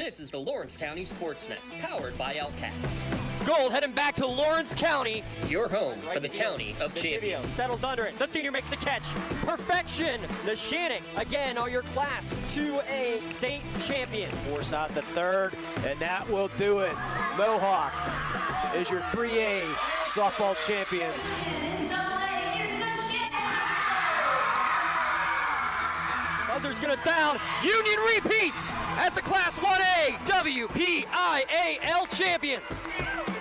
This is the Lawrence County SportsNet, powered by LCAP. Gold heading back to Lawrence County. Your home for the County of Champions. Settles under it. The senior makes the catch. Perfection. The Jeannette, again, are your Class 2A state champions. Force out the third, and that will do it. Mohawk is your 3A softball champions. Buzzer's gonna sound. Union repeats as the Class 1A WPIAL champions.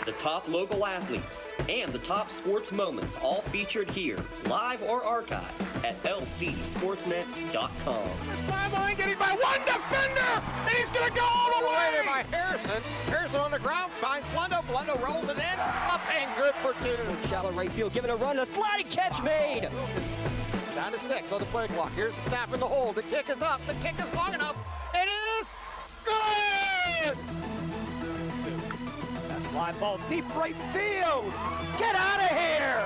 The top local athletes and the top sports moments all featured here, live or archived at lcsportsnet.com. The sideline getting by one defender, and he's gonna go all the way by Harrison. Harrison on the ground finds Blundo. Blundo rolls it in, up and good for two. Shallow right field, giving a run, a sliding catch made. Down to 6 on the play clock. Here's the snap in the hole. The kick is up. The kick is long enough. It is good! That's a line ball deep right field. Get out of here!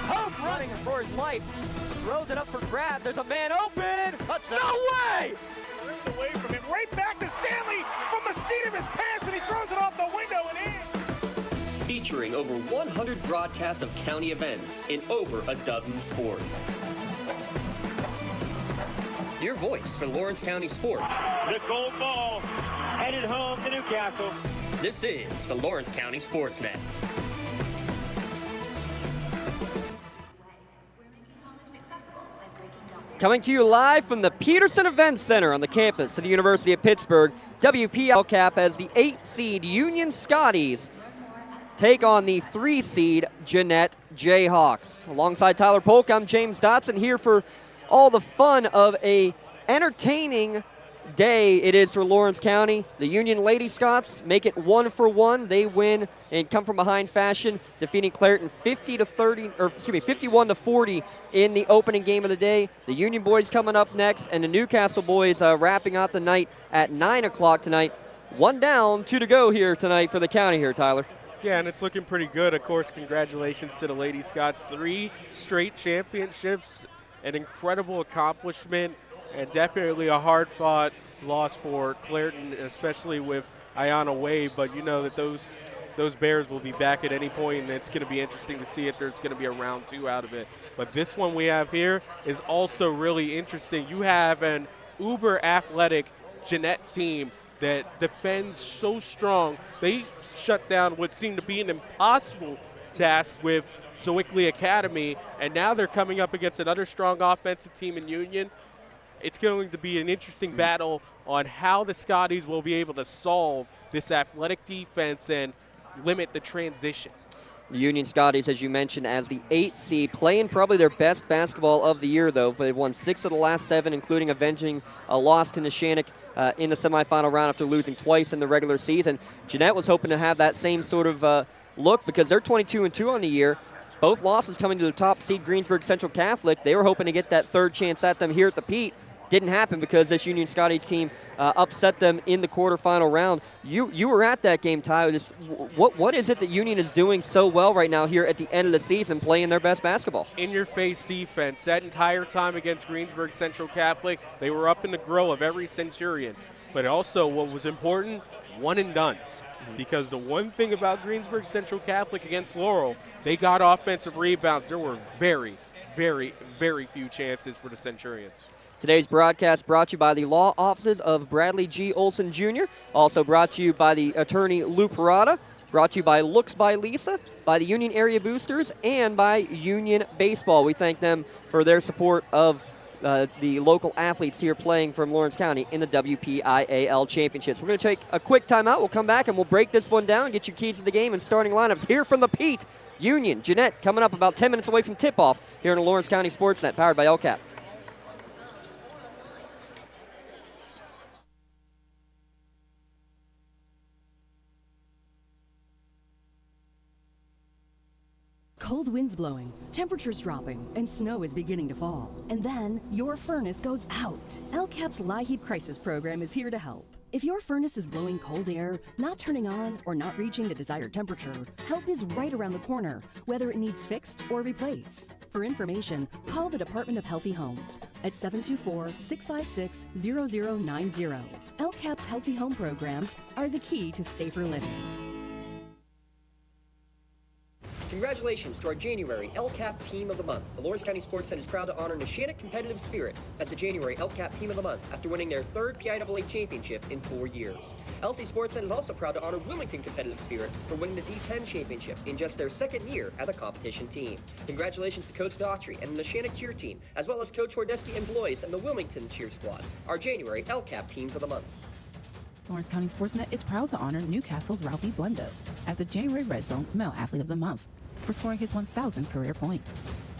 Hope running for his life. Throws it up for grab. There's a man open. Touchdown. No way! Ripped away from him. Right back to Stanley from the seat of his pants, and he throws it off the window and in. Featuring over 100 broadcasts of county events in over a dozen sports. Your voice for Lawrence County sports. The gold ball headed home to Newcastle. This is the Lawrence County SportsNet. Coming to you live from the Peterson Events Center on the campus of the University of Pittsburgh, WPIAL Cap as the 8-seed Union Scotties take on the 3-seed Jeannette Jayhawks. Alongside Tyler Polk, I'm James Dotson here for all the fun of a entertaining day it is for Lawrence County. The Union Lady Scots make it 1-for-1. They win and come from behind fashion, defeating Clairton 51-40 in the opening game of the day. The Union boys coming up next, and the Newcastle boys wrapping out the night at 9 o'clock tonight. 1 down, 2 to go here tonight for the county here, Tyler. Yeah, and it's looking pretty good. Of course, congratulations to the Lady Scots. 3 straight championships, an incredible accomplishment, and definitely a hard-fought loss for Clairton, especially with Ayanna Wade. But you know that those Bears will be back at any point, and it's going to be interesting to see if there's going to be a round 2 out of it. But this one we have here is also really interesting. You have an uber-athletic Jeannette team that defends so strong. They shut down what seemed to be an impossible task with Sewickley Academy, and now they're coming up against another strong offensive team in Union. It's going to be an interesting battle on how the Scotties will be able to solve this athletic defense and limit the transition. The Union Scotties, as you mentioned, as the 8 seed, playing probably their best basketball of the year, though. They've won 6 of the last 7, including avenging a loss to Neshannock in the semifinal round after losing twice in the regular season. Jeannette was hoping to have that same sort of look because they're 22-2 on the year. Both losses coming to the top seed Greensburg Central Catholic. They were hoping to get that third chance at them here at the Pete. Didn't happen because this Union Scotties team upset them in the quarterfinal round. You were at that game, Tyler. Just what is it that Union is doing so well right now here at the end of the season, playing their best basketball? In-your-face defense. That entire time against Greensburg Central Catholic, they were up in the grill of every Centurion. But also what was important, one-and-dones. Because the one thing about Greensburg Central Catholic against Laurel, they got offensive rebounds. There were very, very, very few chances for the Centurions. Today's broadcast brought to you by the law offices of Bradley G. Olson Jr., also brought to you by the attorney Lou Parada, brought to you by Looks by Lisa, by the Union Area Boosters, and by Union Baseball. We thank them for their support of the local athletes here playing from Lawrence County in the WPIAL Championships. We're going to take a quick timeout. We'll come back and we'll break this one down, get your keys to the game and starting lineups here from the Pete. Union, Jeannette coming up about 10 minutes away from tip-off here in the Lawrence County SportsNet, powered by LCAP. Cold winds blowing, temperatures dropping, and snow is beginning to fall. And then your furnace goes out. LCAP's LIHEAP Crisis Program is here to help. If your furnace is blowing cold air, not turning on, or not reaching the desired temperature, help is right around the corner, whether it needs fixed or replaced. For information, call the Department of Healthy Homes at 724-656-0090. LCAP Cap's healthy home programs are the key to safer living. Congratulations to our January LCAP Team of the Month. The Lawrence County SportsNet is proud to honor Neshannock Competitive Spirit as the January LCAP Team of the Month after winning their third PIAA championship in 4 years. LC SportsNet is also proud to honor Wilmington Competitive Spirit for winning the D10 championship in just their second year as a competition team. Congratulations to Coach Daughtry and the Neshannock cheer team, as well as Coach Hordeski and Blois and the Wilmington cheer squad, our January LCAP Teams of the Month. Lawrence County SportsNet is proud to honor Newcastle's Ralphie Blundo as the January Red Zone Male Athlete of the Month for scoring his 1,000th career point.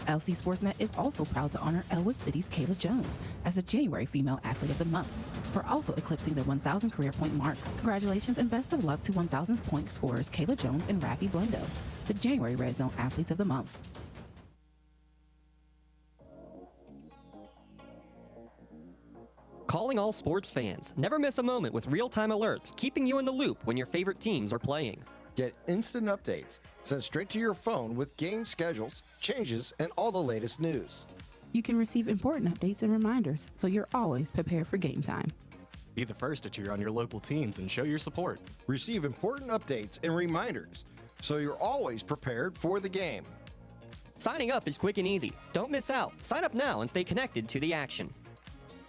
LC SportsNet is also proud to honor Elwood City's Kayla Jones as the January Female Athlete of the Month for also eclipsing the 1,000 career point mark. Congratulations and best of luck to 1,000th point scorers Kayla Jones and Ralphie Blundo, the January Red Zone Athletes of the Month. Calling all sports fans. Never miss a moment with real-time alerts, keeping you in the loop when your favorite teams are playing. Get instant updates sent straight to your phone with game schedules, changes, and all the latest news. You can receive important updates and reminders, so you're always prepared for game time. Be the first to cheer on your local teams and show your support. Receive important updates and reminders, so you're always prepared for the game. Signing up is quick and easy. Don't miss out. Sign up now and stay connected to the action.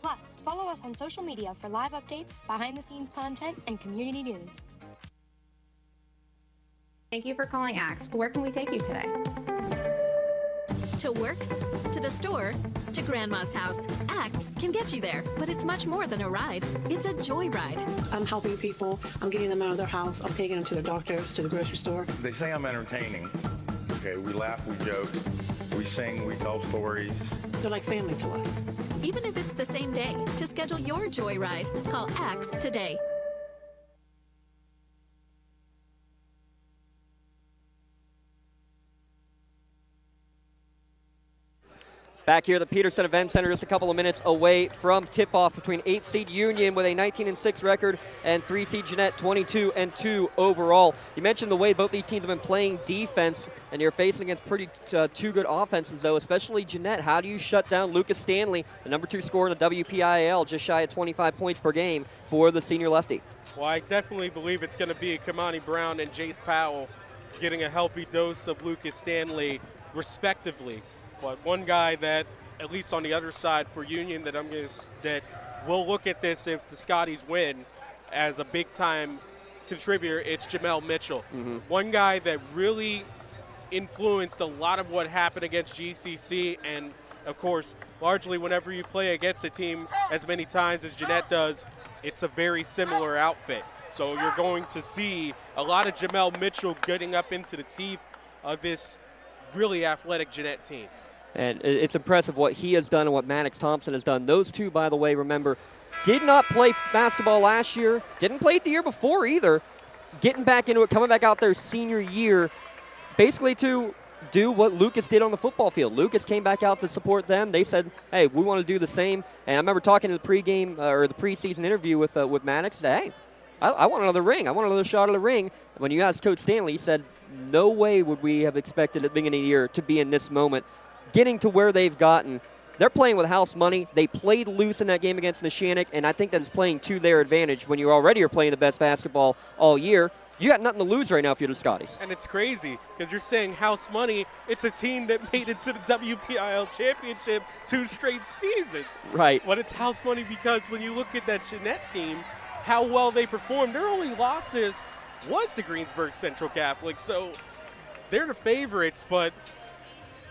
Plus, follow us on social media for live updates, behind-the-scenes content, and community news. Thank you for calling Axe. Where can we take you today? To work, to the store, to Grandma's house. Axe can get you there, but it's much more than a ride. It's a joyride. I'm helping people. I'm getting them out of their house. I'm taking them to the doctor, to the grocery store. They say I'm entertaining. Okay, we laugh, we joke, we sing, we tell stories. They're like family to us. Even if it's the same day, to schedule your joyride, call Axe today. Back here at the Peterson Event Center, just a couple of minutes away from tip-off between 8-seed Union with a 19-6 record and 3-seed Jeannette 22-2 overall. You mentioned the way both these teams have been playing defense, and you're facing against two good offenses, though, especially Jeannette. How do you shut down Lucas Stanley, the number 2 scorer in the WPIAL, just shy of 25 points per game for the senior lefty? Well, I definitely believe it's going to be Kamani Brown and Jace Powell getting a healthy dose of Lucas Stanley, respectively. But one guy that, at least on the other side for Union, that will look at this if the Scotties win as a big-time contributor, it's Jamel Mitchell. One guy that really influenced a lot of what happened against GCC, and, of course, largely whenever you play against a team as many times as Jeannette does, it's a very similar outfit. So you're going to see a lot of Jamel Mitchell getting up into the teeth of this really athletic Jeannette team. And it's impressive what he has done and what Maddox Thompson has done. Those two, by the way, remember, did not play basketball last year, didn't play it the year before either. Getting back into it, coming back out their senior year, basically to do what Lucas did on the football field. Lucas came back out to support them. They said, hey, we want to do the same. And I remember talking to the pregame or the preseason interview with Maddox, said, hey, I want another ring. I want another shot at the ring. When you asked Coach Stanley, he said, no way would we have expected at the beginning of the year to be in this moment. Getting to where they've gotten, they're playing with house money. They played loose in that game against Neshannock, and I think that is playing to their advantage when you already are playing the best basketball all year. You got nothing to lose right now if you're the Scotties. And it's crazy because you're saying house money. It's a team that made it to the WPIAL Championship 2 straight seasons. Right. But it's house money because when you look at that Jeannette team, how well they performed, their only losses was to Greensburg Central Catholic. So they're the favorites, but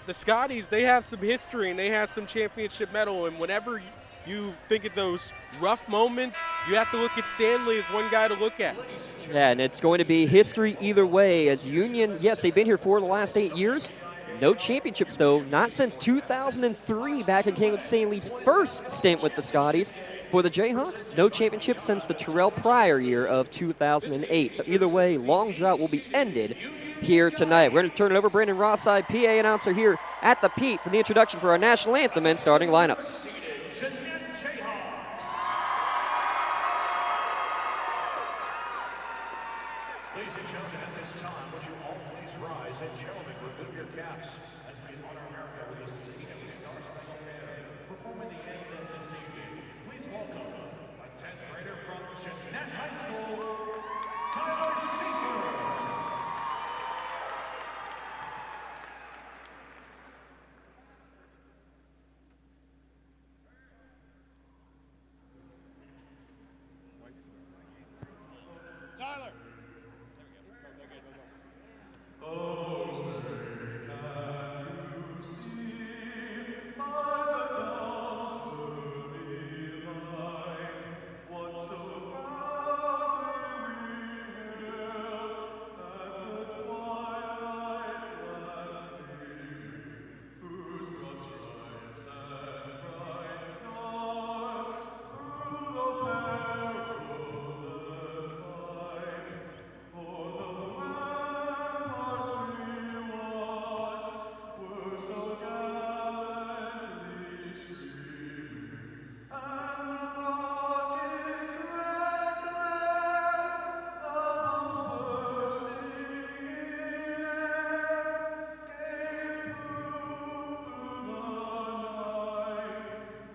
the Scotties, they have some history and they have some championship medal. And whenever you think of those rough moments, you have to look at Stanley as one guy to look at. Yeah, and it's going to be history either way as Union, yes, they've been here for the last 8 years. No championships, though, not since 2003 back in Caleb Stanley's first stint with the Scotties. For the Jayhawks, no championship since the Terrell Pryor year of 2008. So either way, long drought will be ended here tonight. We're going to turn it over. Brandon Rosside, PA announcer here at the Pete for the introduction for our national anthem and starting lineups. Ladies and gentlemen, at this time, would you all please rise and gentlemen, remove your caps as we honor America with a City of the Stars Spangled Banner. Performing the anthem this evening, please welcome a 10th grader from Jeannette. Tyler. Oh, say, can you see by the dawn's early light what so proudly we hailed at the twilight's last gleaming, whose broad stripes and bright stars through the perilous fight o'er the ramparts we watched were so gallantly streaming, and the rocket's red glare, the bombs bursting in air, gave proof through the night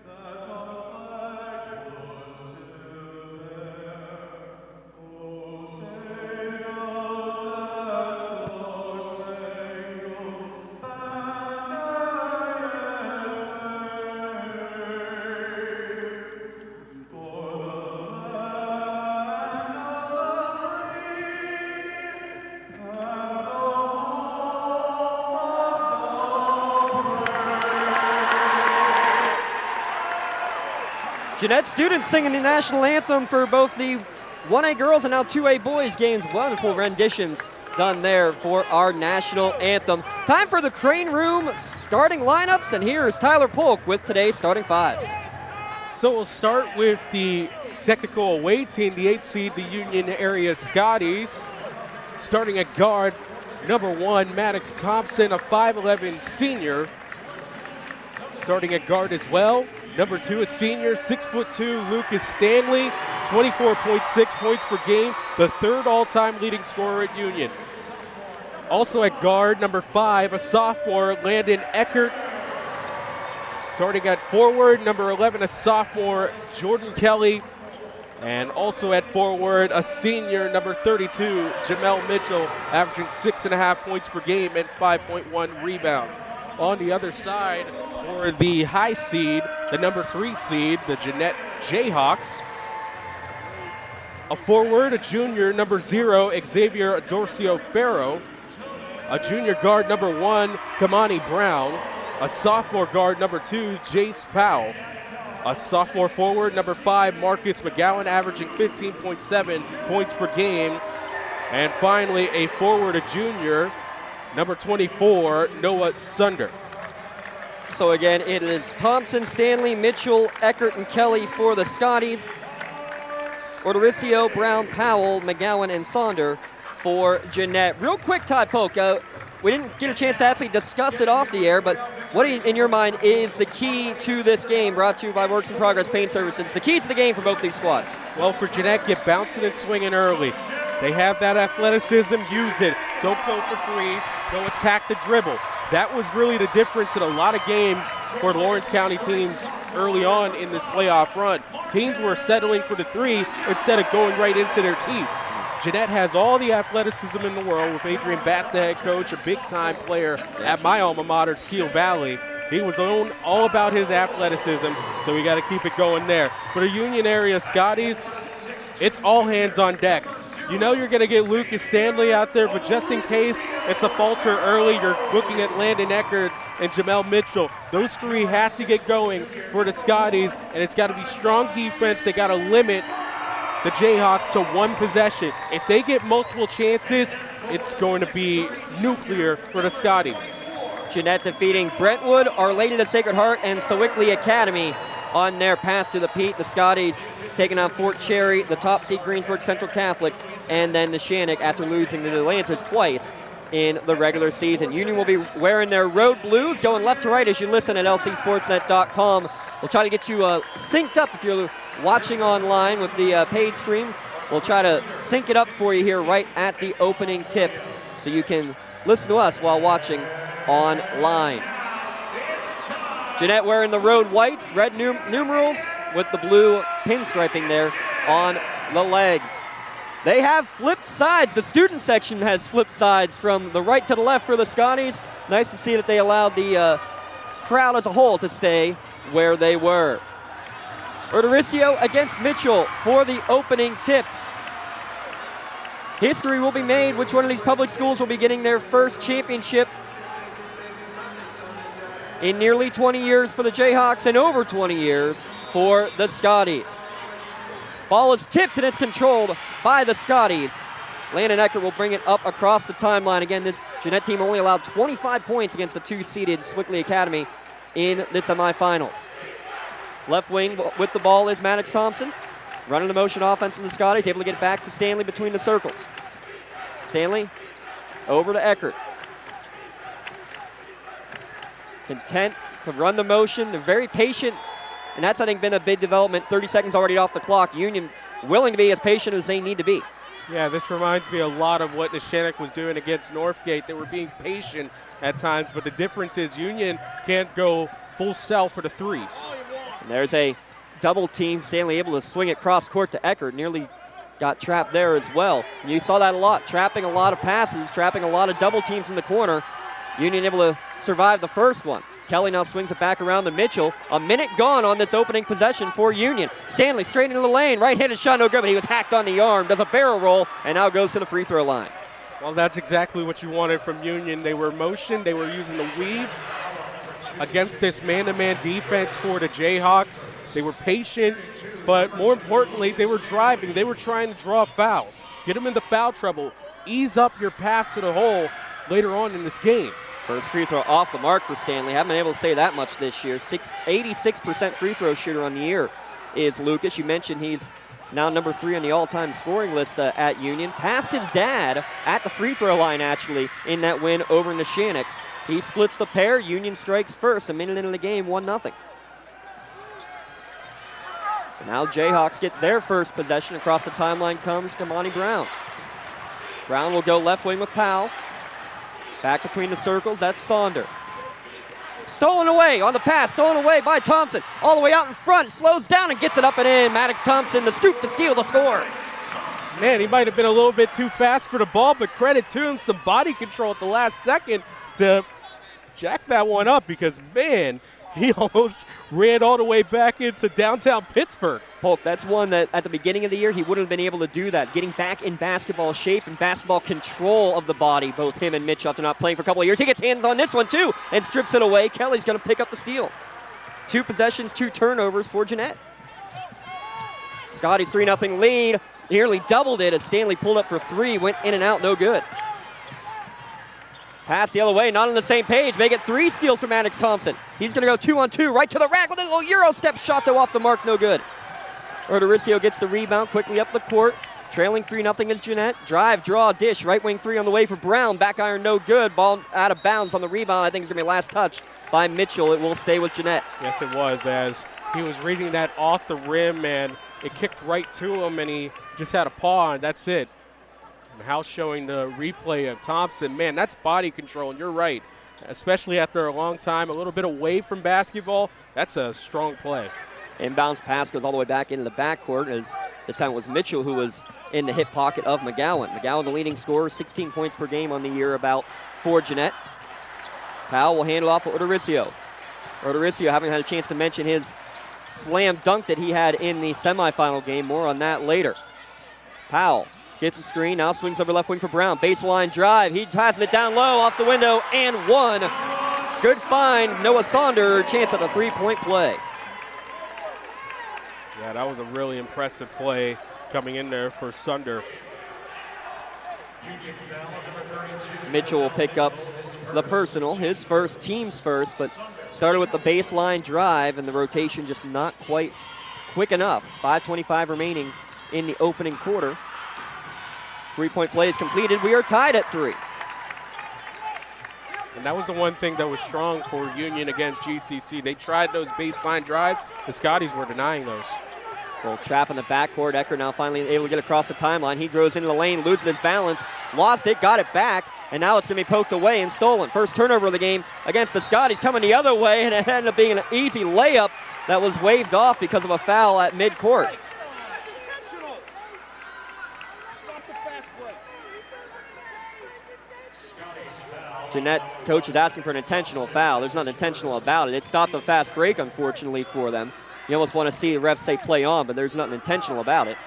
that our flag was still there. Oh, say does that star-spangled banner yet wave o'er the land of the free and the home of the brave? Jeannette students singing the national anthem for both the 1A girls and now 2A boys games. Wonderful renditions done there for our national anthem. Time for the Crane Room starting lineups, and here's Tyler Polk with today's starting fives. So we'll start with the technical away team, the 8th seed, the Union area Scotties. Starting at guard, number 1, Maddox Thompson, a 5'11 senior. Starting at guard as well, number 2, a senior, 6'2", Lucas Stanley, 24.6 points per game, the 3rd all-time leading scorer at Union. Also at guard, number 5, a sophomore, Landon Eckert. Starting at forward, number 11, a sophomore, Jordan Kelly. And also at forward, a senior, number 32, Jamel Mitchell, averaging 6.5 points per game and 5.1 rebounds. On the other side, for the high seed, the number 3 seed, the Jeannette Jayhawks. A forward, a junior, number 0, Xavier Dorcio Farrow. A junior guard, number 1, Kamani Brown. A sophomore guard, number 2, Jace Powell. A sophomore forward, number 5, Marcus McGowan, averaging 15.7 points per game. And finally, a forward, a junior, number 24, Noah Sunder. So again, it is Thompson, Stanley, Mitchell, Eckert, and Kelly for the Scotties. Ordericio, Brown, Powell, McGowan, and Sonder for Jeannette. Real quick, Todd Polk, we didn't get a chance to actually discuss it off the air, but what in your mind is the key to this game, brought to you by Works in Progress Paint Services? The keys to the game for both these squads. Well, for Jeannette, get bouncing and swinging early. They have that athleticism, use it. Don't go for threes, don't attack the dribble. That was really the difference in a lot of games for Lawrence County teams early on in this playoff run. Teams were settling for the 3 instead of going right into their teeth. Jeannette has all the athleticism in the world with Adrian Batts, the head coach, a big-time player at my alma mater, Steel Valley. He was all about his athleticism, so we got to keep it going there. For the Union area Scotties, it's all hands on deck. You know you're going to get Lucas Stanley out there, but just in case it's a falter early, you're looking at Landon Eckert and Jamel Mitchell. Those 3 have to get going for the Scotties, and it's got to be strong defense. They got to limit the Jayhawks to 1 possession. If they get multiple chances, it's going to be nuclear for the Scotties. Jeannette defeating Brentwood, Our Lady of the Sacred Heart, and Sewickley Academy on their path to the Pete. The Scotties taking on Fort Cherry, the top seed Greensburg Central Catholic, and then the Shannock after losing to the Lancers twice in the regular season. Union will be wearing their road blues, going left to right as you listen at lcsportsnet.com. We'll try to get you synced up if you're watching online with the paid stream. We'll try to sync it up for you here right at the opening tip so you can listen to us while watching online. Jeannette wearing the road whites, red numerals with the blue pinstriping there on the legs. They have flipped sides. The student section has flipped sides from the right to the left for the Scotties. Nice to see that they allowed the crowd as a whole to stay where they were. Ordorisio against Mitchell for the opening tip. History will be made. Which one of these public schools will be getting their first championship in nearly 20 years for the Jayhawks and over 20 years for the Scotties. Ball is tipped and it's controlled by the Scotties. Landon Eckert will bring it up across the timeline. Again, this Jeannette team only allowed 25 points against the 2-seeded Swickley Academy in the semifinals. Left wing with the ball is Maddox Thompson. Running the motion offense of the Scotties, able to get back to Stanley between the circles. Stanley over to Eckert. Content to run the motion. They're very patient, and that's, I think, been a big development. 30 seconds already off the clock. Union willing to be as patient as they need to be. Yeah, this reminds me a lot of what Neshannock was doing against Northgate. They were being patient at times, but the difference is Union can't go full sell for the threes. And there's a double team. Stanley able to swing it cross court to Eckert. Nearly got trapped there as well. And you saw that a lot, trapping a lot of passes, trapping a lot of double teams in the corner. Union able to survive the first one. Kelly now swings it back around to Mitchell. A minute gone on this opening possession for Union. Stanley straight into the lane. Right-handed shot, no good, but he was hacked on the arm. Does a barrel roll, and now goes to the free throw line. Well, that's exactly what you wanted from Union. They were motion. They were using the weave against this man-to-man defense for the Jayhawks. They were patient, but more importantly, they were driving. They were trying to draw fouls. Get them into foul trouble. Ease up your path to the hole later on in this game. First free throw off the mark for Stanley. Haven't been able to say that much this year. 86% free throw shooter on the year is Lucas. You mentioned he's now number 3 on the all-time scoring list at Union. Passed his dad at the free throw line, actually, in that win over Neshannock. He splits the pair. Union strikes first. A minute into the game, 1-0. So now Jayhawks get their first possession. Across the timeline comes Kamani Brown. Brown will go left wing with Powell. Back between the circles, that's Saunder. Stolen away on the pass, stolen away by Thompson. All the way out in front, slows down and gets it up and in. Maddox Thompson, the scoop to steal the score. Man, he might have been a little bit too fast for the ball, but credit to him, some body control at the last second to jack that one up because, man, he almost ran all the way back into downtown Pittsburgh. Polk, that's one that at the beginning of the year he wouldn't have been able to do that. Getting back in basketball shape and basketball control of the body, both him and Mitch after not playing for a couple of years. He gets hands on this one too and strips it away. Kelly's going to pick up the steal. 2 possessions, 2 turnovers for Jeannette. Scotties 3-0 lead. Nearly doubled it as Stanley pulled up for 3, went in and out, no good. Pass the other way, not on the same page. Make it 3 steals for Maddox Thompson. He's going to go 2-on-2 right to the rack with a little Euro step shot, though, off the mark, no good. Ordorisio gets the rebound quickly up the court. Trailing 3-0 is Jeannette. Drive, draw, dish. Right wing 3 on the way for Brown. Back iron, no good. Ball out of bounds on the rebound. I think it's going to be last touched by Mitchell. It will stay with Jeannette. Yes, it was, as he was reading that off the rim, and it kicked right to him, and he just had a paw, and that's it. And House showing the replay of Thompson. Man, that's body control, and you're right. Especially after a long time, a little bit away from basketball, that's a strong play. Inbounds pass goes all the way back into the backcourt as this time it was Mitchell who was in the hip pocket of McGowan. McGowan, the leading scorer, 16 points per game on the year about for Jeannette. Powell will hand it off to Ordorisio. Ordorisio having had a chance to mention his slam dunk that he had in the semifinal game. More on that later. Powell gets a screen, now swings over left wing for Brown. Baseline drive, he passes it down low off the window and one. Good find, Noah Saunder, chance at a 3-point play. Yeah, that was a really impressive play coming in there for Sunder. Mitchell will pick up the personal, his first, team's first, but started with the baseline drive and the rotation just not quite quick enough. 5:25 remaining in the opening quarter. 3-point play is completed. We are tied at 3. And that was the one thing that was strong for Union against GCC. They tried those baseline drives. The Scotties were denying those. Little trap in the backcourt. Eckert now finally able to get across the timeline. He goes into the lane, loses his balance, lost it, got it back, and now it's going to be poked away and stolen. First turnover of the game against the Scotties, coming the other way, and it ended up being an easy layup that was waved off because of a foul at midcourt. Stop the fast break. Jeannette, coach is asking for an intentional foul. There's nothing intentional about it. It stopped the fast break, unfortunately, for them. You almost want to see the refs say play on, but there's nothing intentional about it.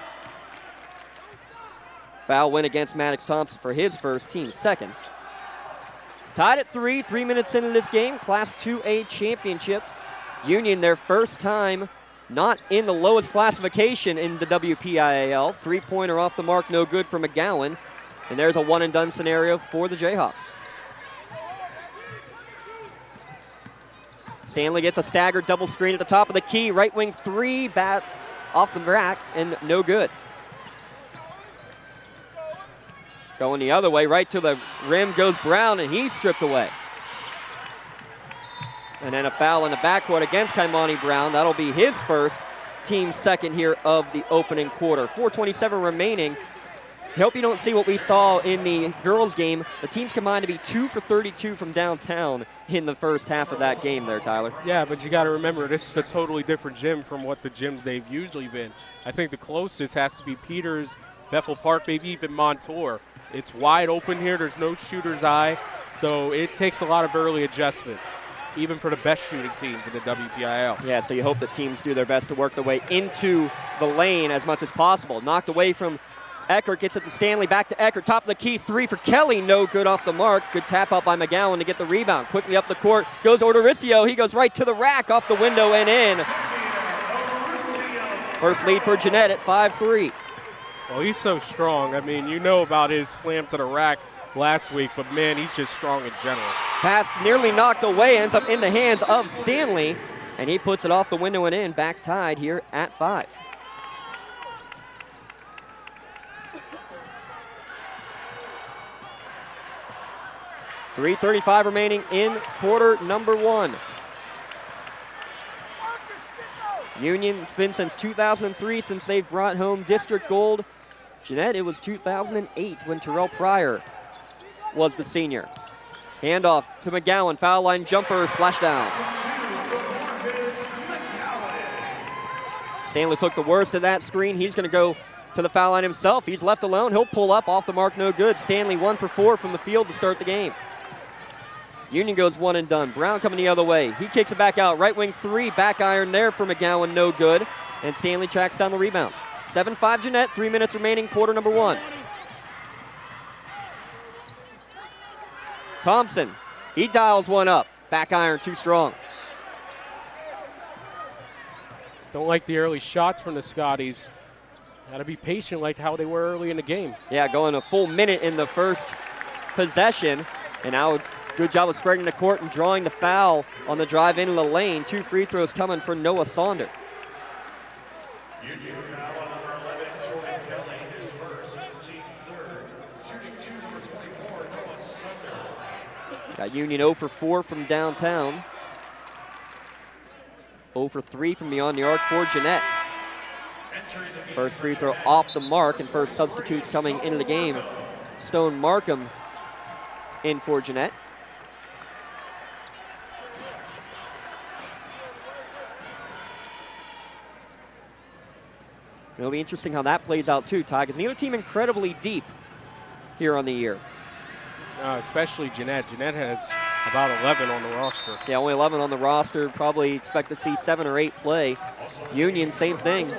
Foul win against Maddox Thompson for his first, team second. Tied at 3 minutes into this game, Class 2A championship. Union, their first time not in the lowest classification in the WPIAL. Three-pointer off the mark, no good for McGowan. And there's a one-and-done scenario for the Jayhawks. Stanley gets a staggered double screen at the top of the key. Right wing three, bat off the rack, and no good. Going the other way, right to the rim goes Brown, and he's stripped away. And then a foul in the backcourt against Kaimani Brown. That'll be his first, team second here of the opening quarter. 4:27 remaining. I hope you don't see what we saw in the girls' game. The teams combined to be 2 for 32 from downtown in the first half of that game there, Tyler. Yeah, but you got to remember, this is a totally different gym from what the gyms they've usually been. I think the closest has to be Peters, Bethel Park, maybe even Montour. It's wide open here. There's no shooter's eye, so it takes a lot of early adjustment, even for the best shooting teams in the WPIAL. Yeah, so you hope that teams do their best to work their way into the lane as much as possible. Knocked away from Eckert, gets it to Stanley, back to Eckert, top of the key, three for Kelly, no good off the mark. Good tap out by McGowan to get the rebound. Quickly up the court, goes Ordoricio, he goes right to the rack, off the window and in. First lead for Jeannette at 5-3. Well, he's so strong. I mean, you know about his slam to the rack last week, but man, he's just strong in general. Pass nearly knocked away, ends up in the hands of Stanley, and he puts it off the window and in, back tied here at 5. .335 remaining in quarter number 1. Union, it's been since 2003 since they've brought home district gold. Jeannette, it was 2008 when Terrell Pryor was the senior. Handoff to McGowan, foul line jumper, splashdown. Stanley took the worst of that screen. He's going to go to the foul line himself. He's left alone. He'll pull up, off the mark, no good. Stanley 1 for 4 from the field to start the game. Union goes one and done. Brown coming the other way. He kicks it back out. Right wing three, back iron there for McGowan, no good. And Stanley tracks down the rebound. 7-5 Jeannette, 3 minutes remaining, quarter number 1. Thompson, he dials one up. Back iron too strong. Don't like the early shots from the Scotties. Got to be patient like how they were early in the game. Yeah, going a full minute in the first possession. And now good job of spreading the court and drawing the foul on the drive into the lane. 2 free throws coming for Noah Saunder. Union foul on number 11, Jordan Kelly, his first, team third. Shooting 2, number 24, Noah Saunder. Got Union 0 for 4 from downtown. 0 for 3 from beyond the arc for Jeannette. First free throw off the mark, and first substitutes coming into the game. Stone Markham in for Jeannette. It'll be interesting how that plays out too, Ty, because neither team incredibly deep here on the year. Especially Jeannette. Jeannette has about 11 on the roster. Yeah, only 11 on the roster. Probably expect to see 7 or 8 play. Union, same thing.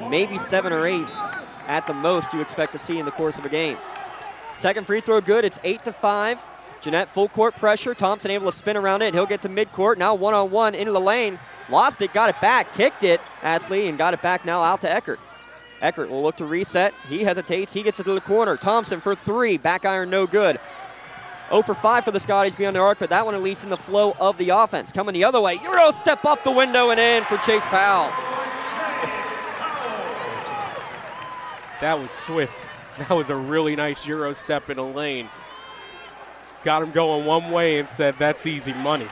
Maybe 7 or 8 at the most you expect to see in the course of a game. Second free throw good. It's 8-5. Jeannette full court pressure. Thompson able to spin around it. He'll get to midcourt. Now one-on-one into the lane. Lost it, got it back, kicked it, Atsley, and got it back now out to Eckert. Eckert will look to reset. He hesitates. He gets it to the corner. Thompson for 3. Back iron no good. 0 for 5 for the Scotties beyond the arc, but that one at least in the flow of the offense. Coming the other way. Euro step off the window and in for Chase Powell. That was swift. That was a really nice Euro step in the lane. Got him going one way and said, that's easy money.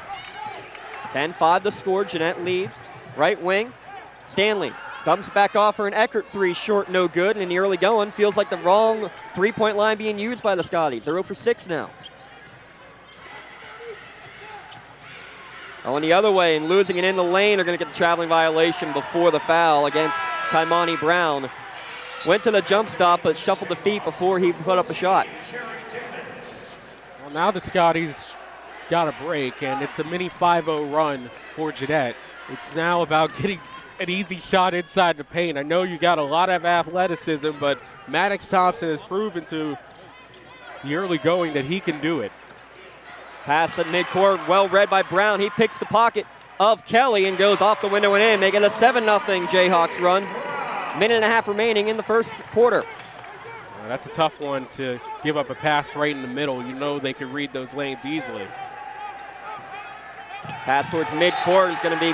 10-5 the score. Jeannette leads. Right wing. Stanley dumps back off for an Eckert 3, short, no good. And in the early going, feels like the wrong three-point line being used by the Scotties. They're 0 for 6 now. Going the other way and losing it in the lane. They're going to get the traveling violation before the foul against Kaimani Brown. went to the jump stop but shuffled the feet before he put up a shot. Well, now the Scotties got a break, and it's a mini 5-0 run for Jeannette. It's now about getting an easy shot inside the paint. I know you got a lot of athleticism, but Maddox Thompson has proven to the early going that he can do it. Pass at midcourt, well read by Brown. He picks the pocket of Kelly and goes off the window and in, making a 7-0 Jayhawks run. Minute and a half remaining in the first quarter. That's a tough one to give up a pass right in the middle. You know they can read those lanes easily. Pass towards midcourt is going to be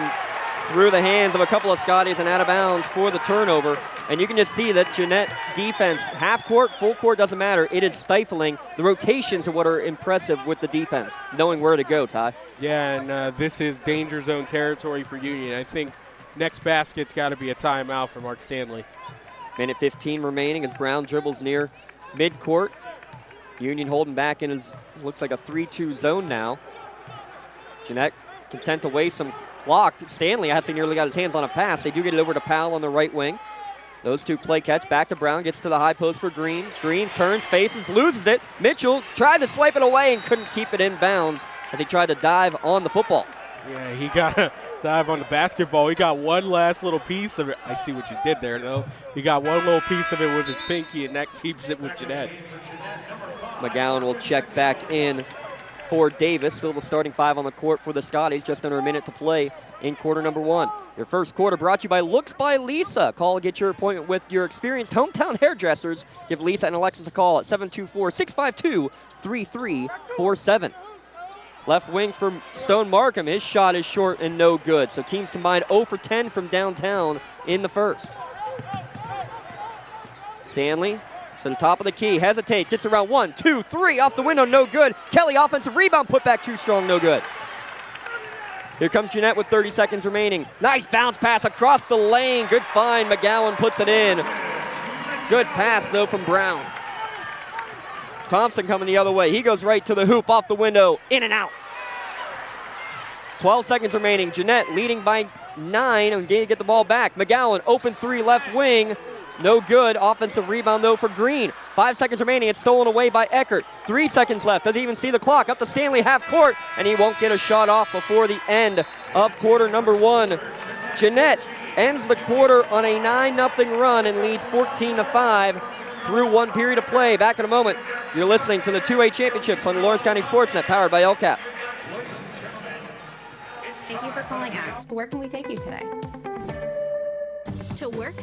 through the hands of a couple of Scotties and out of bounds for the turnover. And you can just see that Jeannette defense, half court, full court, doesn't matter. It is stifling. The rotations are what are impressive with the defense, knowing where to go, Ty. Yeah, and this is danger zone territory for Union. I think next basket's got to be a timeout for Mark Stanley. Minute 15 remaining as Brown dribbles near midcourt. Union holding back in his, looks like a 3-2 zone now. Jeannette content to waste some clock. Stanley actually nearly got his hands on a pass. They do get it over to Powell on the right wing. Those two play catch. Back to Brown. Gets to the high post for Green. Greens, turns, faces, loses it. Mitchell tried to swipe it away and couldn't keep it in bounds as he tried to dive on the football. Yeah, he got to dive on the basketball. He got one last little piece of it. I see what you did there, though. He got one little piece of it with his pinky, and that keeps it with Jeannette. McGowan will check back in for Davis. Still the starting five on the court for the Scotties. Just under a minute to play in quarter number one. Your first quarter brought to you by Looks by Lisa. Call and get your appointment with your experienced hometown hairdressers. Give Lisa and Alexis a call at 724-652-3347. Left wing for Stone Markham. His shot is short and no good. So teams combined 0 for 10 from downtown in the first. Stanley to the top of the key, hesitates, gets around 1, 2, 3, off the window, no good. Kelly offensive rebound, put back too strong, no good. Here comes Jeannette with 30 seconds remaining. Nice bounce pass across the lane. Good find. McGowan puts it in. Good pass, though, from Brown. Thompson coming the other way. He goes right to the hoop, off the window, in and out. 12 seconds remaining. Jeannette leading by 9 and getting to get the ball back. McGowan, open three, left wing. No good. Offensive rebound, though, for Green. 5 seconds remaining. It's stolen away by Eckert. 3 seconds left. Doesn't even see the clock. Up to Stanley, half court, and he won't get a shot off before the end of quarter number one. Jeannette ends the quarter on a 9-0 run and leads 14-5 through one period of play. Back in a moment. You're listening to the 2A Championships on the Lawrence County SportsNet, powered by LCAP. Thank you for calling Axe. Where can we take you today? To work,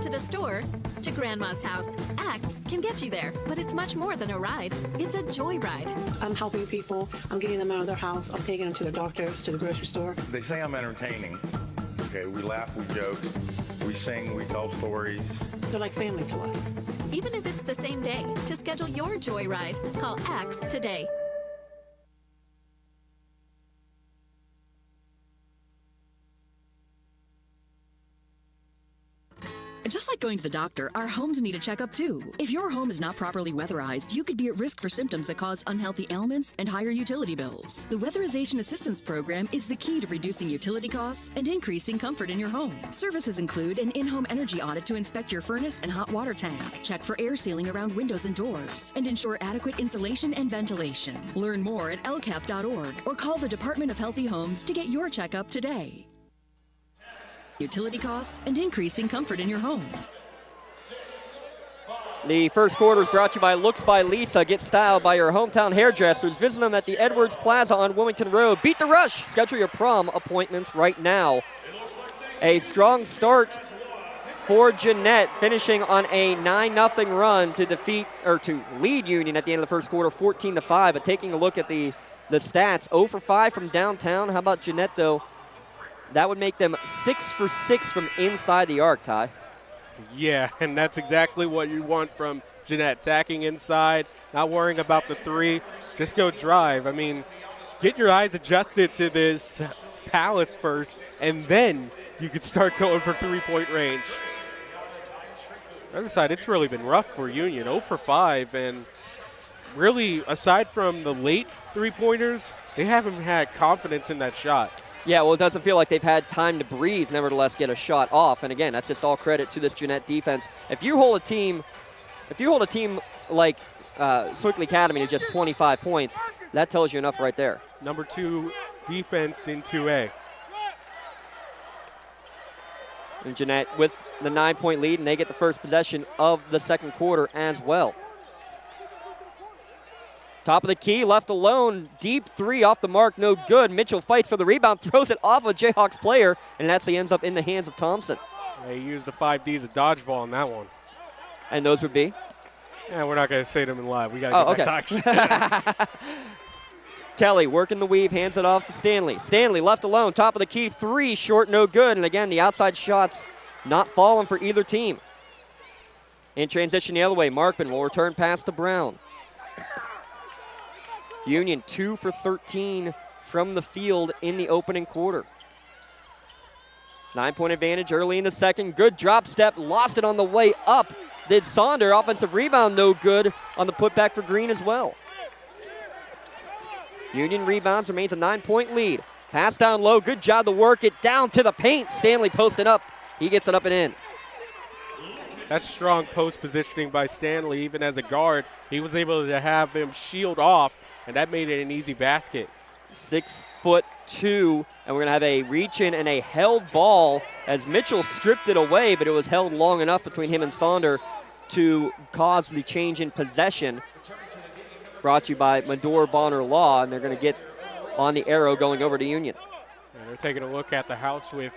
to the store, to Grandma's house. Axe can get you there, but it's much more than a ride. It's a joyride. I'm helping people. I'm getting them out of their house. I'm taking them to the doctor, to the grocery store. They say I'm entertaining. Okay, we laugh, we joke, we sing, we tell stories. They're like family to us. Even if it's the same day, to schedule your joyride, call Axe today. Just like going to the doctor, our homes need a checkup too. If your home is not properly weatherized, you could be at risk for symptoms that cause unhealthy ailments and higher utility bills. The Weatherization Assistance Program is the key to reducing utility costs and increasing comfort in your home. Services include an in-home energy audit to inspect your furnace and hot water tank, check for air sealing around windows and doors, and ensure adequate insulation and ventilation. Learn more at lcap.org or call the Department of Healthy Homes to get your checkup today. Utility costs and increasing comfort in your home. The first quarter is brought to you by Looks by Lisa. Get styled by your hometown hairdressers. Visit them at the Edwards Plaza on Wilmington Road. Beat the rush. Schedule your prom appointments right now. A strong start for Jeannette, finishing on a 9-0 run to lead Union at the end of the first quarter, 14-5. But taking a look at the stats, 0 for 5 from downtown. How about Jeannette, though? That would make them 6 for 6 from inside the arc, Ty. Yeah, and that's exactly what you want from Jeannette. Tacking inside, not worrying about the three. Just go drive. I mean, get your eyes adjusted to this Palace first, and then you could start going for three-point range. On the other side, it's really been rough for Union. 0 for 5, and really, aside from the late three-pointers, they haven't had confidence in that shot. Yeah, well, it doesn't feel like they've had time to breathe, nevertheless get a shot off. And again, that's just all credit to this Jeannette defense. If you hold a team like Swickley Academy to just 25 points, that tells you enough right there. Number 2 defense in 2A. And Jeannette with the 9-point lead, and they get the first possession of the second quarter as well. Top of the key, left alone, deep three off the mark, no good. Mitchell fights for the rebound, throws it off a Jayhawks player, and it actually ends up in the hands of Thompson. They used the 5Ds of dodgeball on that one. And those would be? Yeah, we're not going to say them in live. We got to get back to action. Kelly working the weave, hands it off to Stanley. Stanley left alone, top of the key, three, short, no good. And again, the outside shots not falling for either team. In transition the other way, Markman will return pass to Brown. Union 2 for 13 from the field in the opening quarter. 9-point advantage early in the second. Good drop step, lost it on the way up. Did Sonder, offensive rebound, no good on the putback for Green as well. Union rebounds, remains a 9-point lead. Pass down low, good job to work it down to the paint. Stanley posted up, he gets it up and in. That's strong post positioning by Stanley. Even as a guard, he was able to have him shield off, and that made it an easy basket. 6'2", and we're going to have a reach in and a held ball as Mitchell stripped it away, but it was held long enough between him and Sonder to cause the change in possession. Brought to you by Medor Bonner Law, and they're going to get on the arrow going over to Union. And they're taking a look at the house with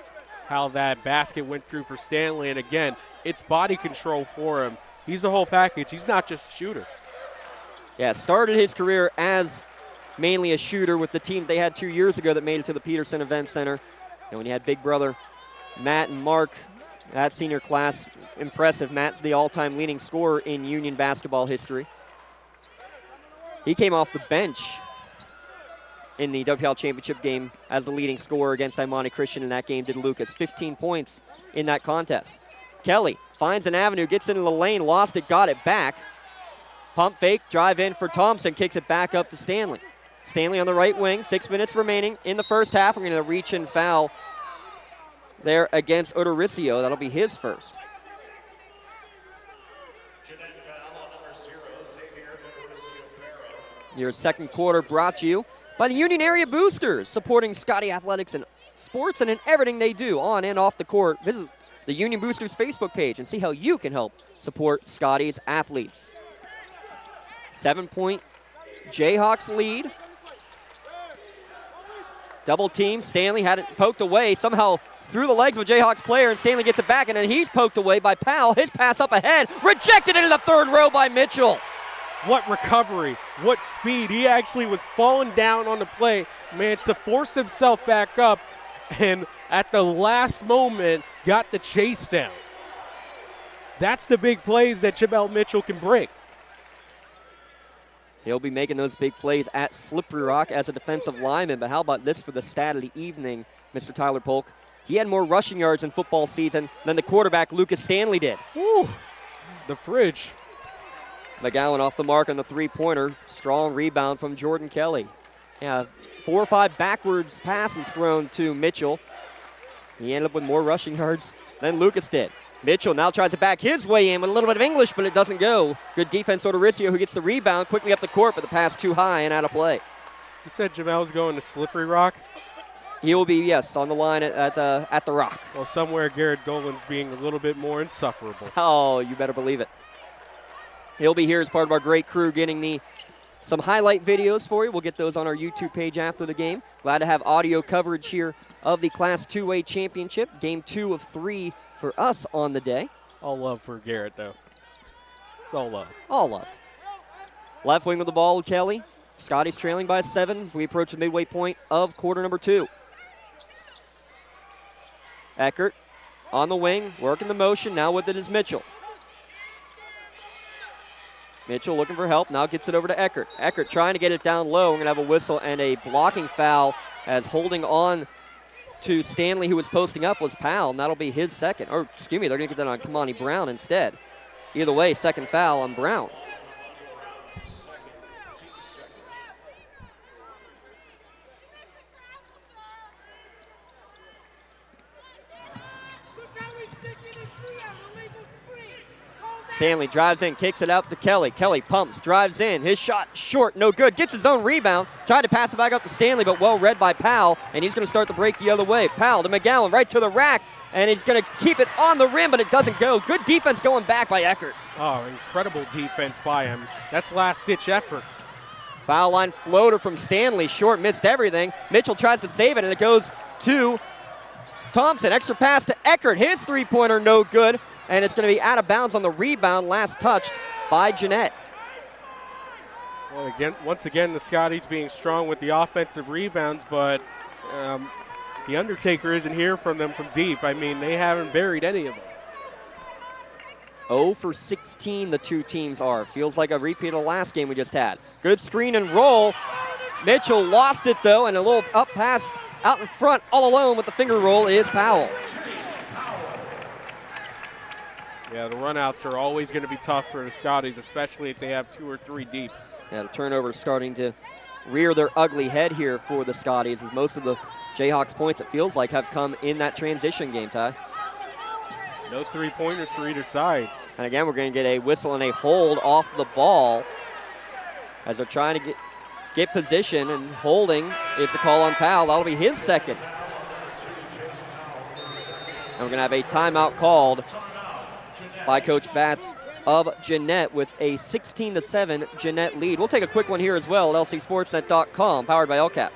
how that basket went through for Stanley, and again, it's body control for him. He's the whole package. He's not just a shooter. Yeah, started his career as mainly a shooter with the team they had 2 years ago that made it to the Peterson Event Center. And when you had big brother Matt and Mark, that senior class, impressive. Matt's the all-time leading scorer in Union basketball history. He came off the bench in the WPIAL championship game as the leading scorer against Imani Christian in that game, did Lucas. 15 points in that contest. Kelly finds an avenue, gets into the lane, lost it, got it back. Pump fake, drive in for Thompson, kicks it back up to Stanley. Stanley on the right wing, 6 minutes remaining in the first half. We're going to reach and foul there against Odoricio. That'll be his first. Your second quarter brought to you by the Union Area Boosters, supporting Scotty athletics and sports and in everything they do on and off the court. Visit the Union Boosters Facebook page and see how you can help support Scotty's athletes. 7-point Jayhawks lead. Double team, Stanley had it poked away, somehow through the legs of a Jayhawks player, and Stanley gets it back, and then he's poked away by Powell. His pass up ahead, rejected into the third row by Mitchell. What recovery, what speed. He actually was falling down on the play, managed to force himself back up, and at the last moment got the chase down. That's the big plays that Jamel Mitchell can bring. He'll be making those big plays at Slippery Rock as a defensive lineman, but how about this for the stat of the evening, Mr. Tyler Polk? He had more rushing yards in football season than the quarterback Lucas Stanley did. Woo, the fridge. McGowan off the mark on the three-pointer. Strong rebound from Jordan Kelly. Yeah, 4 or 5 backwards passes thrown to Mitchell. He ended up with more rushing yards than Lucas did. Mitchell now tries to back his way in with a little bit of English, but it doesn't go. Good defense, Odoricio, who gets the rebound quickly up the court, but the pass too high and out of play. You said Jamel's going to Slippery Rock? He will be, yes, on the line at the Rock. Well, somewhere Garrett Dolan's being a little bit more insufferable. Oh, you better believe it. He'll be here as part of our great crew getting some highlight videos for you. We'll get those on our YouTube page after the game. Glad to have audio coverage here of the Class 2A Championship. Game 2 of 3 for us on the day. All love for Garrett, though. It's all love. All love. Left wing with the ball, Kelly. Scotty's trailing by 7. We approach the midway point of quarter number 2. Eckert on the wing, working the motion. Now with it is Mitchell. Mitchell looking for help, now gets it over to Eckert. Eckert trying to get it down low. We're going to have a whistle and a blocking foul as holding on to Stanley, who was posting up, was Powell, and that'll be his second. Or, excuse me, they're going to get that on Kamani Brown instead. Either way, second foul on Brown. Stanley drives in, kicks it out to Kelly. Kelly pumps, drives in. His shot short, no good. Gets his own rebound. Tried to pass it back up to Stanley, but well read by Powell, and he's going to start the break the other way. Powell to McGowan, right to the rack, and he's going to keep it on the rim, but it doesn't go. Good defense going back by Eckert. Oh, incredible defense by him. That's last-ditch effort. Foul line floater from Stanley, short, missed everything. Mitchell tries to save it, and it goes to Thompson. Extra pass to Eckert. His three-pointer no good, and it's going to be out of bounds on the rebound, last touched by Jeannette. Well, once again, the Scotties being strong with the offensive rebounds, but the Undertaker isn't here from them from deep. I mean, they haven't buried any of them. 0 for 16 the two teams are. Feels like a repeat of the last game we just had. Good screen and roll. Mitchell lost it though, and a little up pass out in front all alone with the finger roll is Powell. Yeah, the runouts are always going to be tough for the Scotties, especially if they have 2 or 3 deep. Yeah, the turnover is starting to rear their ugly head here for the Scotties, as most of the Jayhawks points, it feels like, have come in that transition game, Ty. No three-pointers for either side. And again, we're going to get a whistle and a hold off the ball as they're trying to get position, and holding is the call on Powell. That'll be his second. And we're going to have a timeout called by Coach Batts of Jeannette with a 16-7 Jeannette lead. We'll take a quick one here as well at lcsportsnet.com, powered by LCAP.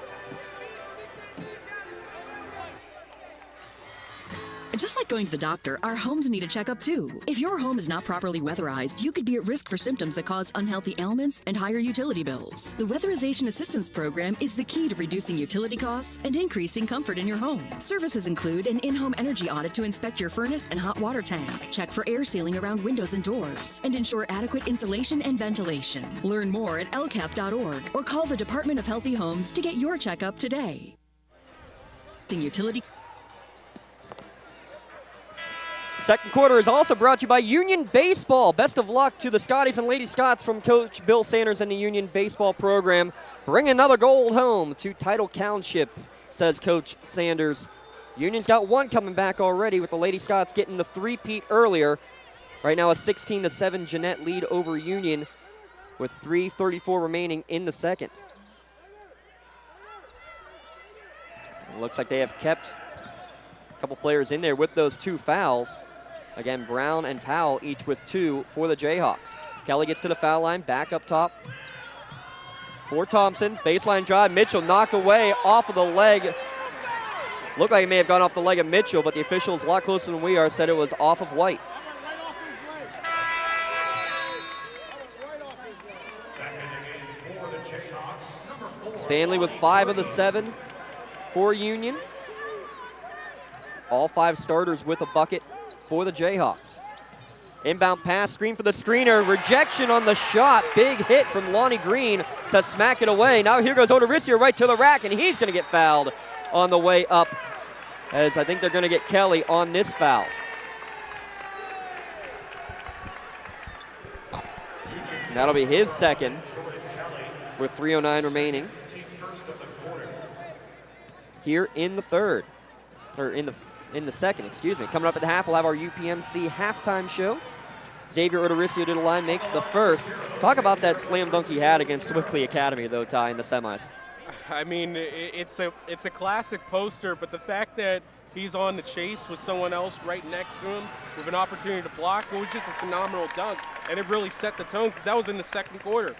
Just like going to the doctor, our homes need a checkup too. If your home is not properly weatherized, you could be at risk for symptoms that cause unhealthy ailments and higher utility bills. The Weatherization Assistance Program is the key to reducing utility costs and increasing comfort in your home. Services include an in-home energy audit to inspect your furnace and hot water tank, check for air sealing around windows and doors, and ensure adequate insulation and ventilation. Learn more at lcap.org or call the Department of Healthy Homes to get your checkup today. Utility. Second quarter is also brought to you by Union Baseball. Best of luck to the Scotties and Lady Scots from Coach Bill Sanders and the Union Baseball program. Bring another gold home to Title Township, says Coach Sanders. Union's got one coming back already, with the Lady Scots getting the three-peat earlier. Right now a 16-7 Jeannette lead over Union with 3:34 remaining in the second. It looks like they have kept a couple players in there with those 2 fouls. Again, Brown and Powell each with 2 for the Jayhawks. Kelly gets to the foul line, back up top for Thompson. Baseline drive, Mitchell knocked away off of the leg. Looked like it may have gone off the leg of Mitchell, but the officials, a lot closer than we are, said it was off of White. Stanley with 5 of the 7 for Union. All 5 starters with a bucket for the Jayhawks. Inbound pass, screen for the screener, rejection on the shot. Big hit from Lonnie Green to smack it away. Now here goes Odoricio right to the rack, and he's going to get fouled on the way up, as I think they're going to get Kelly on this foul. And that'll be his second with 3:09 remaining here in the third, or in the second, excuse me. Coming up at the half, we'll have our UPMC halftime show. Xavier Odoricio to the line, makes the first. Talk about that slam dunk he had against Swickley Academy, though, Ty, in the semis. I mean, it's a classic poster, but the fact that he's on the chase with someone else right next to him with an opportunity to block, it was just a phenomenal dunk, and it really set the tone because that was in the second quarter.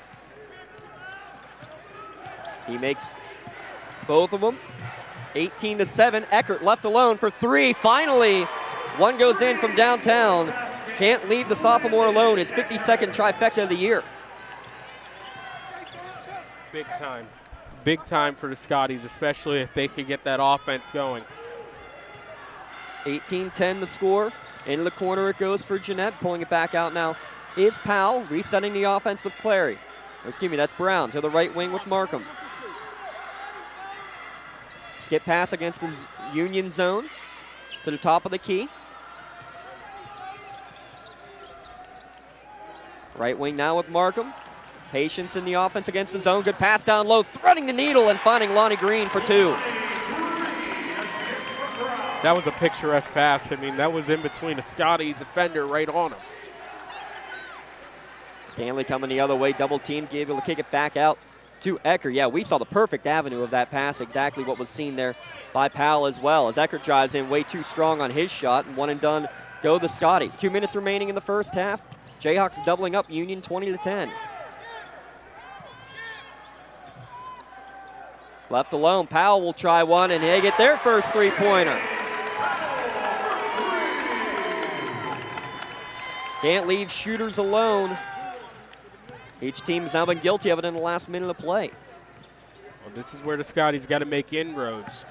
He makes both of them. 18-7, Eckert left alone for 3. Finally, one goes in from downtown. Can't leave the sophomore alone. His 52nd trifecta of the year. Big time. Big time for the Scotties, especially if they could get that offense going. 18-10 the score. Into the corner it goes for Jeannette. Pulling it back out now is Powell. Resetting the offense with Clary. Excuse me, that's Brown to the right wing with Markham. Skip pass against his Union zone to the top of the key. Right wing now with Markham. Patience in the offense against the zone. Good pass down low, threading the needle and finding Lonnie Green for 2. That was a picturesque pass. I mean, that was in between a Scotty defender right on him. Stanley coming the other way, double team, able to kick it back out to Eckert. Yeah, we saw the perfect avenue of that pass, exactly what was seen there by Powell as well. As Eckert drives in way too strong on his shot, and one and done go the Scotties. 2 minutes remaining in the first half. Jayhawks doubling up Union 20-10. Left alone, Powell will try one, and they get their first three-pointer. Can't leave shooters alone. Each team has now been guilty of it in the last minute of play. Well, this is where the Scotties got to make inroads,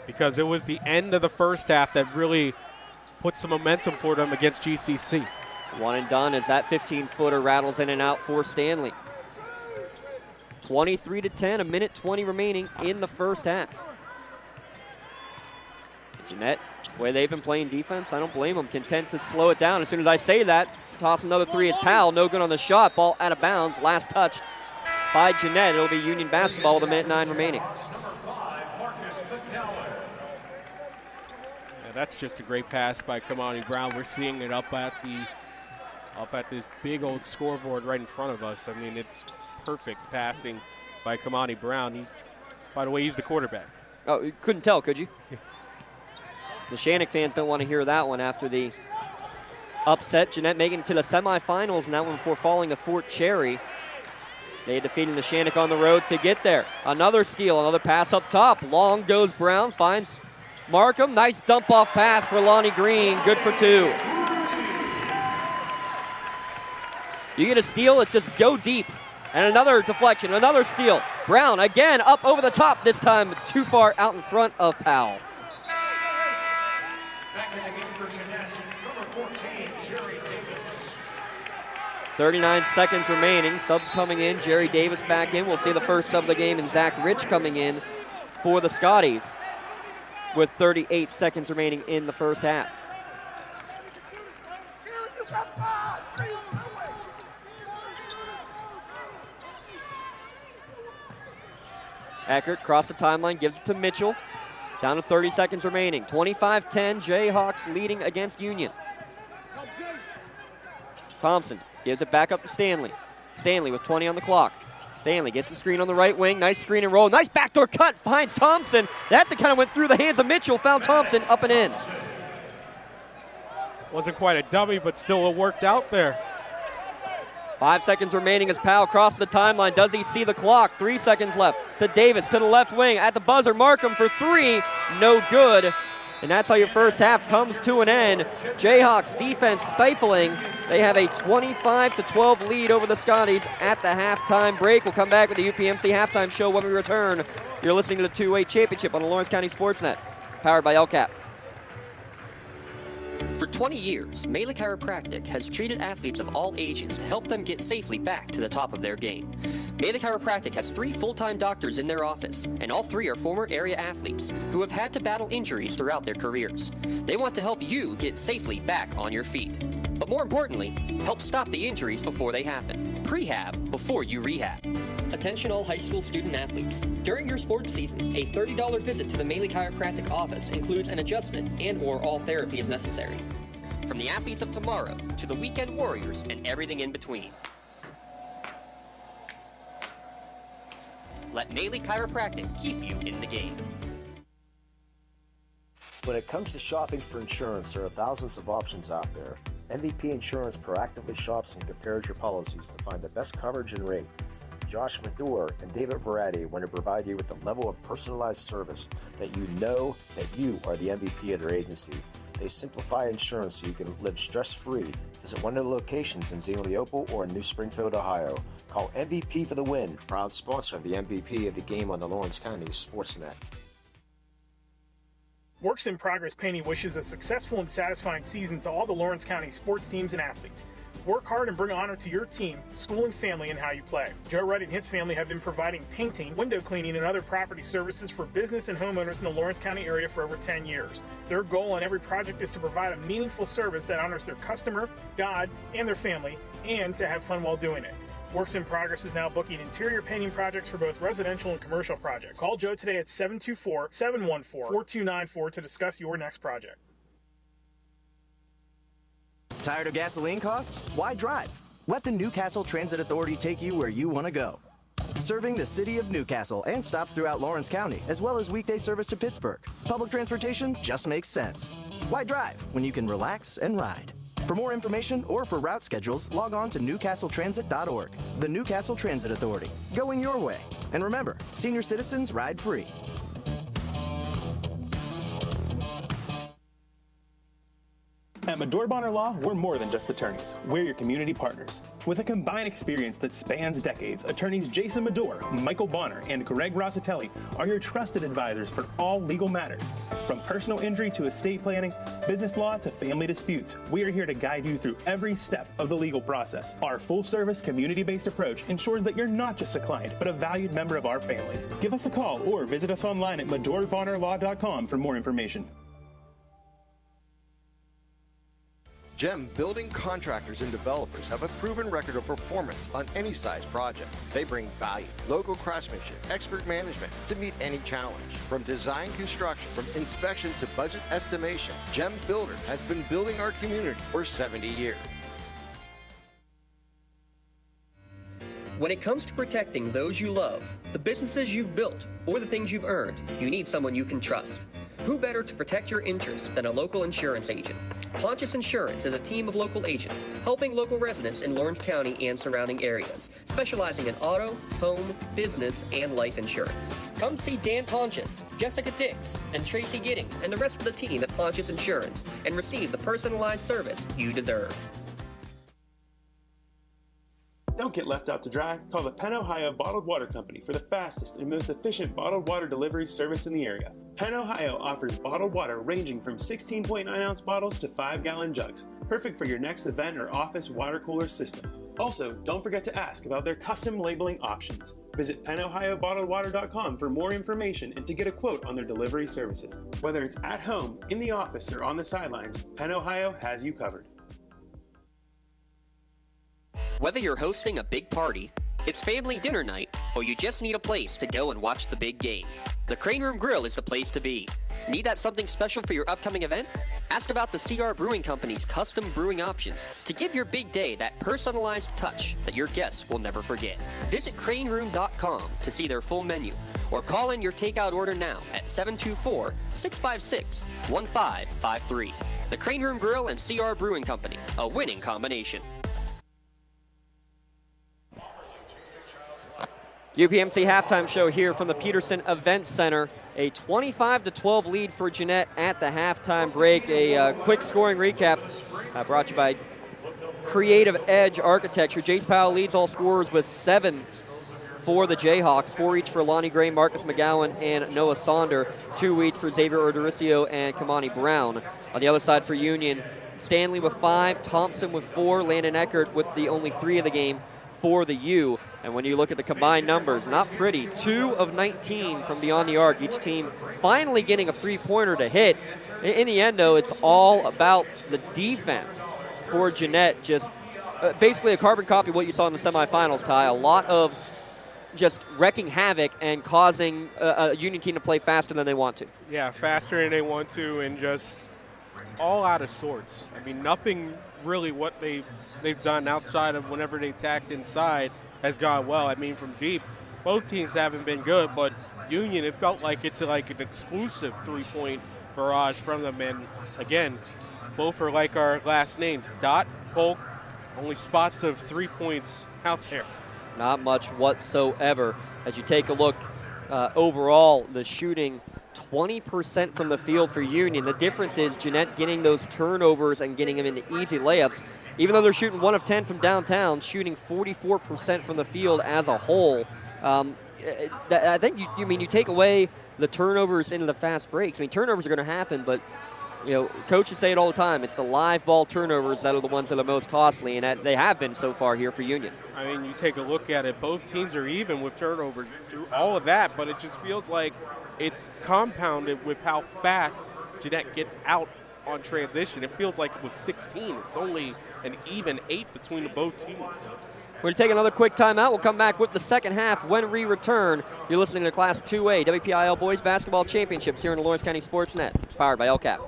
because it was the end of the first half that really put some momentum for them against GCC. One and done as that 15-footer rattles in and out for Stanley. 23-10, a minute 20 remaining in the first half. Jeannette, the way they've been playing defense, I don't blame them. Content to slow it down. As soon as I say that, toss another three is Powell. No good on the shot. Ball out of bounds. Last touched by Jeannette. It'll be Union basketball with a minute 9 remaining. Yeah, that's just a great pass by Kamani Brown. We're seeing it up at this big old scoreboard right in front of us. I mean, it's perfect passing by Kamani Brown. By the way, he's the quarterback. Oh, you couldn't tell, could you? The Shannock fans don't want to hear that one after the upset. Jeannette making it to the semifinals, and that one before falling to Fort Cherry. They defeated the Shannock on the road to get there. Another steal, another pass up top. Long goes Brown, finds Markham. Nice dump-off pass for Lonnie Green. Good for 2. You get a steal, it's just go deep. And another deflection, another steal. Brown again up over the top, this time too far out in front of Powell. Back in the game for Jeannette, number 14, Jerry Davis. 39 seconds remaining. Subs coming in. Jerry Davis back in. We'll see the first sub of the game, and Zach Rich coming in for the Scotties with 38 seconds remaining in the first half. Eckert across the timeline, gives it to Mitchell. Down to 30 seconds remaining. 25-10, Jayhawks leading against Union. Thompson gives it back up to Stanley. Stanley with 20 on the clock. Stanley gets the screen on the right wing. Nice screen and roll. Nice backdoor cut. Finds Thompson. That's it, kind of went through the hands of Mitchell. Found Thompson up and in. Wasn't quite a dummy, but still it worked out there. 5 seconds remaining as Powell crosses the timeline. Does he see the clock? 3 seconds left to Davis to the left wing. At the buzzer, Markham for 3. No good. And that's how your first half comes to an end. Jayhawks defense stifling. They have a 25-12 lead over the Scotties at the halftime break. We'll come back with the UPMC halftime show when we return. You're listening to the 2-Way Championship on the Lawrence County SportsNet, powered by LCAP. For 20 years, Melee Chiropractic has treated athletes of all ages to help them get safely back to the top of their game. Melee Chiropractic has 3 full-time doctors in their office, and all 3 are former area athletes who have had to battle injuries throughout their careers. They want to help you get safely back on your feet. But more importantly, help stop the injuries before they happen. Prehab before you rehab. Attention all high school student athletes. During your sports season, a $30 visit to the Melee Chiropractic office includes an adjustment and/or all therapy is necessary. From the athletes of tomorrow to the weekend warriors and everything in between. Let Melee Chiropractic keep you in the game. When it comes to shopping for insurance, there are thousands of options out there. MVP Insurance proactively shops and compares your policies to find the best coverage and rate. Josh Madore and David Verratti want to provide you with the level of personalized service that you know that you are the MVP of their agency. They simplify insurance so you can live stress-free. Visit one of the locations in Xenia Leopold or in New Springfield, Ohio. Call MVP for the win. Proud sponsor of the MVP of the game on the Lawrence County SportsNet. Works in Progress Painting wishes a successful and satisfying season to all the Lawrence County sports teams and athletes. Work hard and bring honor to your team, school, and family in how you play. Joe Wright and his family have been providing painting, window cleaning, and other property services for business and homeowners in the Lawrence County area for over 10 years. Their goal on every project is to provide a meaningful service that honors their customer, God, and their family, and to have fun while doing it. Works in Progress is now booking interior painting projects for both residential and commercial projects. Call Joe today at 724-714-4294 to discuss your next project. Tired of gasoline costs? Why drive? Let the Newcastle Transit Authority take you where you want to go. Serving the city of Newcastle and stops throughout Lawrence County, as well as weekday service to Pittsburgh. Public transportation just makes sense. Why drive when you can relax and ride? For more information or for route schedules, log on to newcastletransit.org. The Newcastle Transit Authority, going your way. And remember, senior citizens ride free. At Medore Bonner Law, we're more than just attorneys. We're your community partners. With a combined experience that spans decades, attorneys Jason Medore, Michael Bonner, and Greg Rossitelli are your trusted advisors for all legal matters. From personal injury to estate planning, business law to family disputes, we are here to guide you through every step of the legal process. Our full-service, community-based approach ensures that you're not just a client, but a valued member of our family. Give us a call or visit us online at MedoreBonnerLaw.com for more information. GEM building contractors and developers have a proven record of performance on any size project. They bring value, local craftsmanship, expert management to meet any challenge. From design construction, from inspection to budget estimation, GEM Builder has been building our community for 70 years. When it comes to protecting those you love, the businesses you've built, or the things you've earned, you need someone you can trust. Who better to protect your interests than a local insurance agent? Pontius Insurance is a team of local agents helping local residents in Lawrence County and surrounding areas, specializing in auto, home, business, and life insurance. Come see Dan Pontius, Jessica Dix, and Tracy Giddings, and the rest of the team at Pontius Insurance and receive the personalized service you deserve. Don't get left out to dry. Call the Penn Ohio Bottled Water Company for the fastest and most efficient bottled water delivery service in the area. Penn Ohio offers bottled water ranging from 16.9-ounce bottles to 5-gallon jugs, perfect for your next event or office water cooler system. Also, don't forget to ask about their custom labeling options. Visit PenOhioBottledWater.com for more information and to get a quote on their delivery services. Whether it's at home, in the office, or on the sidelines, Penn Ohio has you covered. Whether you're hosting a big party, it's family dinner night, or you just need a place to go and watch the big game, the Crane Room Grill is the place to be. Need that something special for your upcoming event? Ask about the CR Brewing Company's custom brewing options to give your big day that personalized touch that your guests will never forget. Visit craneroom.com to see their full menu, or call in your takeout order now at 724-656-1553. The Crane Room Grill and CR Brewing Company, a winning combination. UPMC halftime show here from the Peterson Event Center. A 25-12 lead for Jeannette at the halftime break. A quick scoring recap brought to you by Creative Edge Architecture. Jace Powell leads all scorers with 7 for the Jayhawks, 4 each for Lonnie Gray, Marcus McGowan, and Noah Sonder, 2 each for Xavier Ordericio and Kamani Brown. On the other side for Union, Stanley with 5, Thompson with 4, Landon Eckert with the only 3 of the game for the U. And when you look at the combined numbers, not pretty. 2 of 19 from beyond the arc. Each team finally getting a three-pointer to hit. In the end, though, it's all about the defense for Jeannette. Just basically a carbon copy of what you saw in the semifinals, Ty. A lot of just wrecking havoc and causing a Union team to play faster than they want to. Yeah, faster than they want to, and just all out of sorts. I mean, nothing really what they've done outside of whenever they tacked inside has gone well. I mean, from deep, both teams haven't been good, but Union, it felt like it's like an exclusive three-point barrage from them. And again, both are like our last names, Dot, Polk, only spots of 3 points out there. Not much whatsoever. As you take a look overall, the shooting 20% from the field for Union. The difference is Jeannette getting those turnovers and getting them into easy layups. Even though they're shooting 1 of 10 from downtown, shooting 44% from the field as a whole. I think you take away the turnovers into the fast breaks. I mean, turnovers are going to happen, but you know, coaches say it all the time. It's the live ball turnovers that are the ones that are most costly, and they have been so far here for Union. I mean, you take a look at it, both teams are even with turnovers through all of that, but it just feels like it's compounded with how fast Jeannette gets out on transition. It feels like it was 16. It's only an even 8 between the both teams. We're going to take another quick timeout. We'll come back with the second half when we return. You're listening to Class 2A WPIAL Boys Basketball Championships here on the Lawrence County SportsNet. It's powered by LCAP.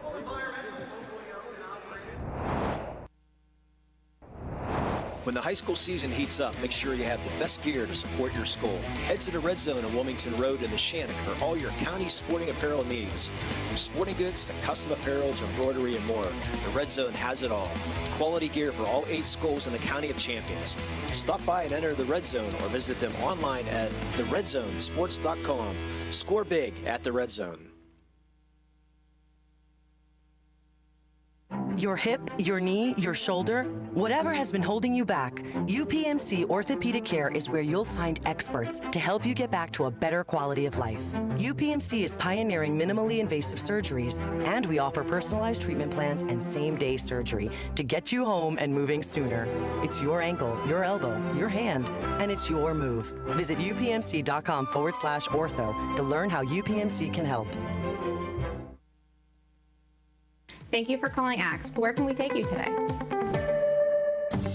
When the high school season heats up, make sure you have the best gear to support your school. Head to the Red Zone on Wilmington Road in the Shannock for all your county sporting apparel needs. From sporting goods to custom apparel to embroidery and more, the Red Zone has it all. Quality gear for all 8 schools in the County of Champions. Stop by and enter the Red Zone or visit them online at theredzonesports.com. Score big at the Red Zone. Your hip, your knee, your shoulder, whatever has been holding you back, UPMC Orthopedic Care is where you'll find experts to help you get back to a better quality of life. UPMC is pioneering minimally invasive surgeries, and we offer personalized treatment plans and same-day surgery to get you home and moving sooner. It's your ankle, your elbow, your hand, and it's your move. Visit upmc.com/ortho to learn how UPMC can help. Thank you for calling Axe. Where can we take you today?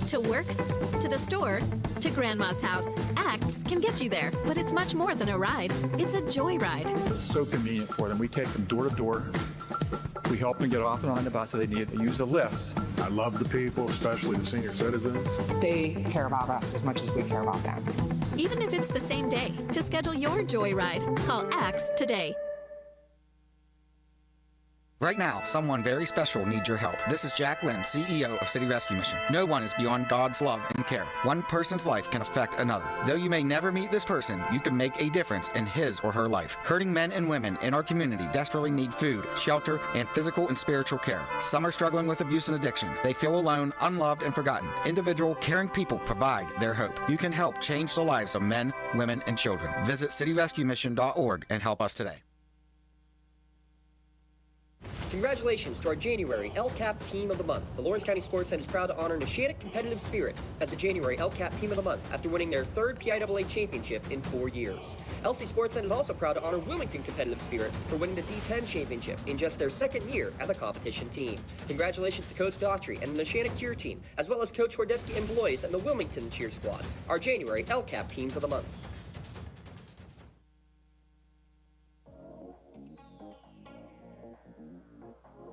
To work, to the store, to Grandma's house. Axe can get you there, but it's much more than a ride. It's a joyride. It's so convenient for them. We take them door to door. We help them get off and on the bus if they need to use the lifts. I love the people, especially the senior citizens. They care about us as much as we care about them. Even if it's the same day, to schedule your joyride, call Axe today. Right now, someone very special needs your help. This is Jack Lynn, CEO of City Rescue Mission. No one is beyond God's love and care. One person's life can affect another. Though you may never meet this person, you can make a difference in his or her life. Hurting men and women in our community desperately need food, shelter, and physical and spiritual care. Some are struggling with abuse and addiction. They feel alone, unloved, and forgotten. Individual, caring people provide their hope. You can help change the lives of men, women, and children. Visit cityrescuemission.org and help us today. Congratulations to our January LCAP Team of the Month. The Lawrence County SportsNet is proud to honor Jeannette competitive spirit as the January LCAP Team of the Month after winning their 3rd PIAA championship in 4 years. LC SportsNet is also proud to honor Wilmington competitive spirit for winning the D10 championship in just their 2nd year as a competition team. Congratulations to Coach Daughtry and the Shannock cheer team, as well as Coach Hordeski and Blois and the Wilmington cheer squad, our January LCAP Teams of the Month.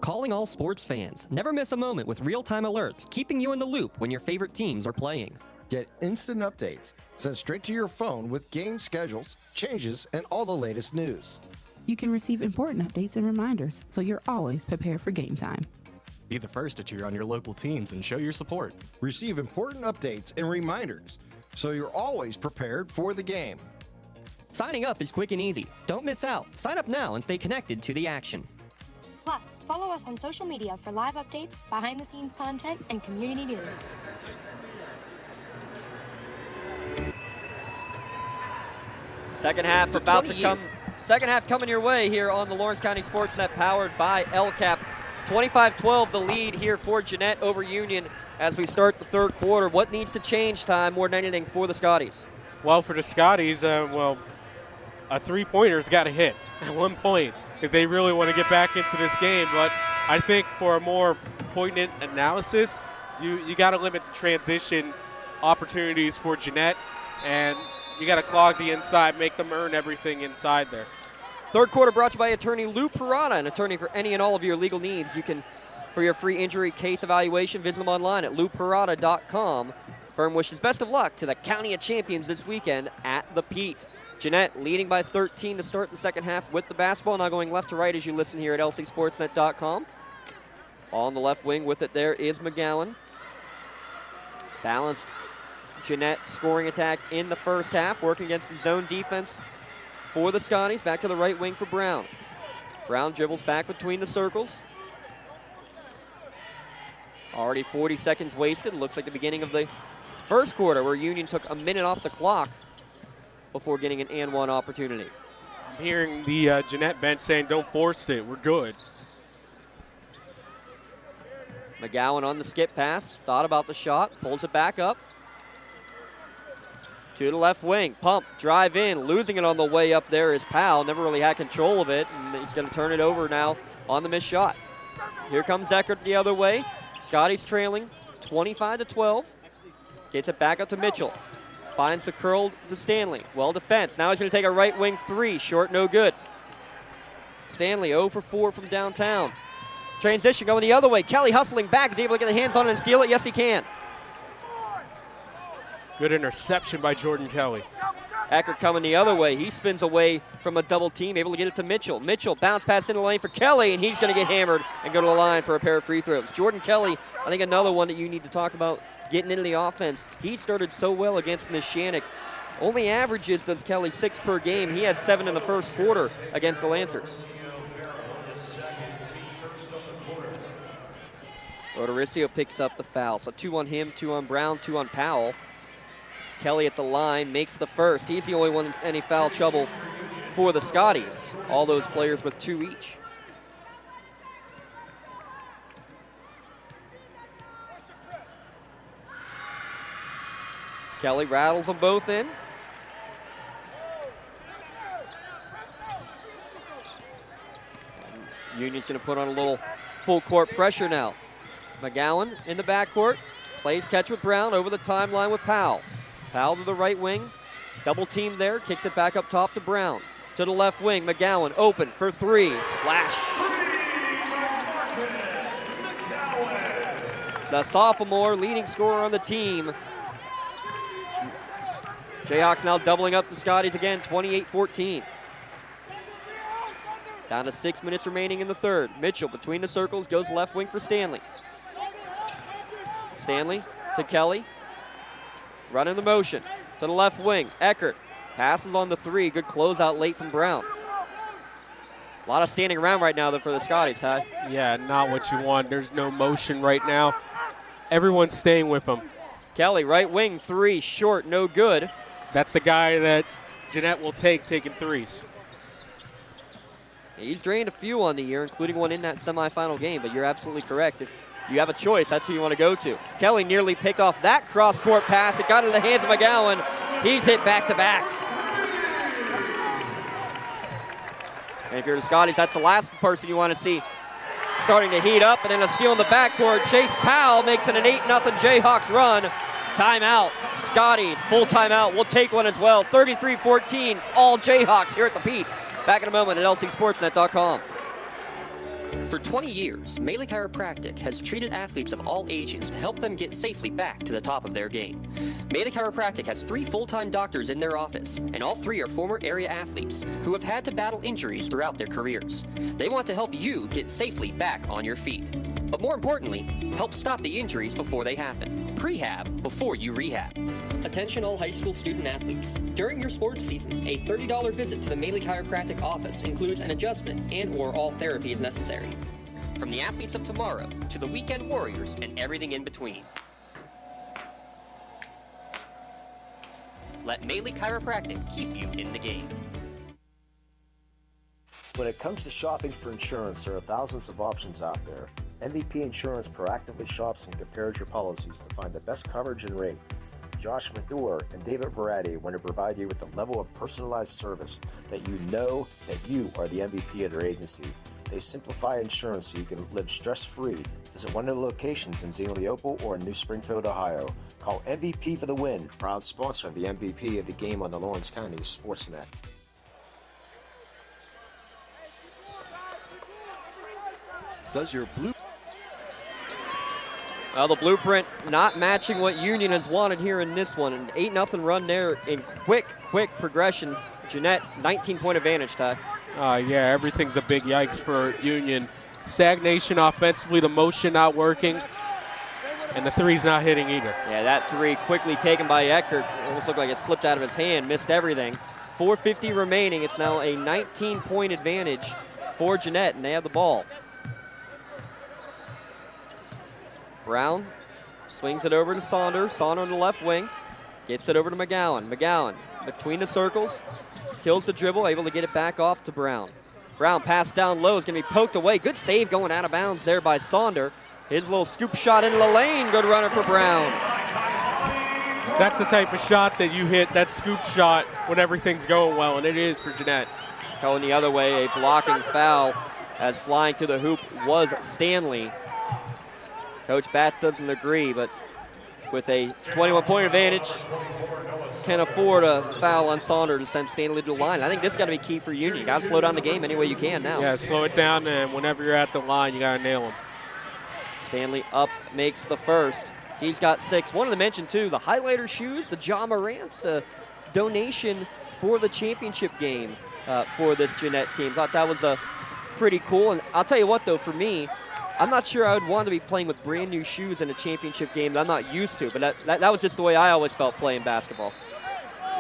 Calling all sports fans. Never miss a moment with real-time alerts, keeping you in the loop when your favorite teams are playing. Get instant updates sent straight to your phone with game schedules, changes, and all the latest news. You can receive important updates and reminders, so you're always prepared for game time. Be the first to cheer on your local teams and show your support. Receive important updates and reminders, so you're always prepared for the game. Signing up is quick and easy. Don't miss out. Sign up now and stay connected to the action. Plus, follow us on social media for live updates, behind-the-scenes content, and community news. Second half about to come. Second half coming your way here on the Lawrence County SportsNet, powered by LCAP. 25-12 the lead here for Jeannette over Union as we start the 3rd quarter. What needs to change, time more than anything for the Scotties? Well, for the Scotties, a three-pointer's got to hit at one point if they really want to get back into this game. But I think for a more poignant analysis, you got to limit the transition opportunities for Jeannette, and you got to clog the inside, make them earn everything inside there. 3rd quarter brought to you by attorney Lou Parada, an attorney for any and all of your legal needs. You can, for your free injury case evaluation, visit them online at louparada.com. Firm wishes best of luck to the County of Champions this weekend at the Pete. Jeannette leading by 13 to start the second half with the basketball. Now going left to right as you listen here at lcsportsnet.com. On the left wing with it there is McGowan. Balanced Jeannette scoring attack in the first half, working against the zone defense for the Scotties. Back to the right wing for Brown. Brown dribbles back between the circles. Already 40 seconds wasted. Looks like the beginning of the first quarter where Union took a minute off the clock before getting an and one opportunity. I'm hearing the Jeannette bench saying, don't force it, we're good. McGowan on the skip pass, thought about the shot, pulls it back up. To the left wing, pump, drive in, losing it on the way up there is Powell. Never really had control of it, and he's going to turn it over now on the missed shot. Here comes Eckert the other way. Scotties trailing 25-12. Gets it back up to Mitchell. Finds the curl to Stanley. Well defense. Now he's going to take a right wing three. Short, no good. Stanley 0 for 4 from downtown. Transition going the other way. Kelly hustling back. Is he able to get the hands on it and steal it? Yes, he can. Good interception by Jordan Kelly. Eckert coming the other way. He spins away from a double team, able to get it to Mitchell. Mitchell bounce pass into the lane for Kelly, and he's going to get hammered and go to the line for a pair of free throws. Jordan Kelly, I think another one that you need to talk about getting into the offense. He started so well against Neshannock. Only averages does Kelly 6 per game. He had 7 in the first quarter against the Lancers. Odoricio picks up the foul. So 2 on him, 2 on Brown, 2 on Powell. Kelly at the line makes the first. He's the only one in any foul trouble for the Scotties. All those players with 2 each. Kelly rattles them both in. And Union's going to put on a little full court pressure now. McGowan in the backcourt. Plays catch with Brown over the timeline with Powell. Powell to the right wing, double team there, kicks it back up top to Brown. To the left wing, McGowan open for 3, splash. The sophomore leading scorer on the team. Jayhawks now doubling up the Scotties again, 28-14. Down to 6 minutes remaining in the third. Mitchell between the circles, goes left wing for Stanley. Stanley to Kelly. Running the motion to the left wing. Eckert passes on the 3. Good closeout late from Brown. A lot of standing around right now for the Scotties, Ty. Yeah, not what you want. There's no motion right now. Everyone's staying with him. Kelly, right wing, 3, short, no good. That's the guy that Jeannette will take, taking 3s. He's drained a few on the year, including one in that semifinal game, but you're absolutely correct. If you have a choice, that's who you want to go to. Kelly nearly picked off that cross-court pass. It got into the hands of McGowan. He's hit back-to-back. And if you're the Scotties, that's the last person you want to see starting to heat up. And then a steal in the backcourt. Chase Powell makes it an 8-0 Jayhawks run. Timeout. Scotties, full timeout. We'll take one as well. 33-14. It's all Jayhawks here at the Pete. Back in a moment at lcsportsnet.com. For 20 years, Melee Chiropractic has treated athletes of all ages to help them get safely back to the top of their game. Melee Chiropractic has 3 full-time doctors in their office, and all 3 are former area athletes who have had to battle injuries throughout their careers. They want to help you get safely back on your feet. But more importantly, help stop the injuries before they happen. Prehab before you rehab. Attention all high school student athletes. During your sports season, a $30 visit to the Melee Chiropractic office includes an adjustment and/or all therapy is necessary. From the athletes of tomorrow to the weekend warriors and everything in between. Let Melee Chiropractic keep you in the game. When it comes to shopping for insurance, there are thousands of options out there. MVP Insurance proactively shops and compares your policies to find the best coverage and rate. Josh Mador and David Verratti want to provide you with the level of personalized service that you know that you are the MVP of their agency. They simplify insurance so you can live stress-free. Visit one of the locations in Xenia Leopold or in New Springfield, Ohio. Call MVP for the win. Proud sponsor of the MVP of the game on the Lawrence County SportsNet. Does your blue... Well, the blueprint not matching what Union has wanted here in this one. An 8-0 run there in quick progression. Jeannette, 19-point advantage, Ty. Yeah, everything's a big yikes for Union. Stagnation offensively, the motion not working, and the 3's not hitting either. Yeah, that 3 quickly taken by Eckert. Almost looked like it slipped out of his hand, missed everything. 4:50 remaining. It's now a 19-point advantage for Jeannette, and they have the ball. Brown swings it over to Saunders. Saunders on the left wing. Gets it over to McGowan. McGowan between the circles. Kills the dribble, able to get it back off to Brown. Brown pass down low is going to be poked away. Good save going out of bounds there by Saunders. His little scoop shot into the lane. Good runner for Brown. That's the type of shot that you hit, that scoop shot, when everything's going well, and it is for Jeannette. Going the other way, a blocking foul as flying to the hoop was Stanley. Coach Bath doesn't agree, but with a 21-point advantage, can afford a foul on Saunders to send Stanley to the line. I think this has got to be key for Union. You got to slow down the game any way you can now. Yeah, slow it down, and whenever you're at the line, you got to nail them. Stanley up, makes the first. He's got 6. Wanted to mention, too, the highlighter shoes, the Ja Morant's donation for the championship game for this Jeannette team. Thought that was pretty cool. And I'll tell you what, though, for me, I'm not sure I would want to be playing with brand new shoes in a championship game that I'm not used to, but that was just the way I always felt playing basketball.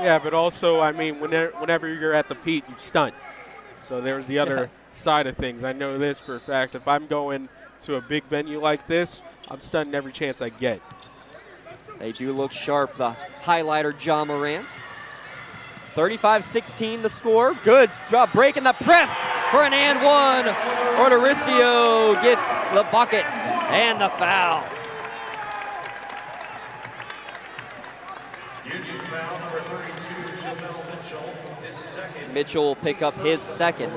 Yeah, but also, I mean, whenever you're at the peak, you stunt. So there's the other side of things. I know this for a fact. If I'm going to a big venue like this, I'm stunting every chance I get. They do look sharp, the highlighter Ja Morant's. 35-16 the score. Good job breaking the press for an and one. Ordericio gets the bucket and the foul. Union foul number 32, Jamel Mitchell, his second. Mitchell will pick up his second.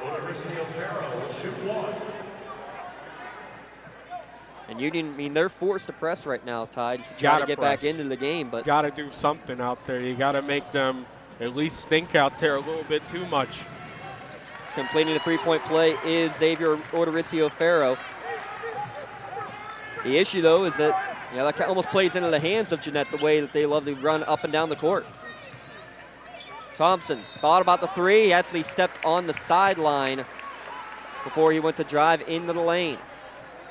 Ordericio Farrow will shoot 1. And Union, I mean, they're forced to press right now, Ty, just to try to get back into the game. But got to do something out there. You got to make them at least think out there a little bit too much. Completing the three-point play is Xavier Ordericio Farrow. The issue, though, is that that almost plays into the hands of Jeannette the way that they love to run up and down the court. Thompson thought about the three. He actually stepped on the sideline before he went to drive into the lane.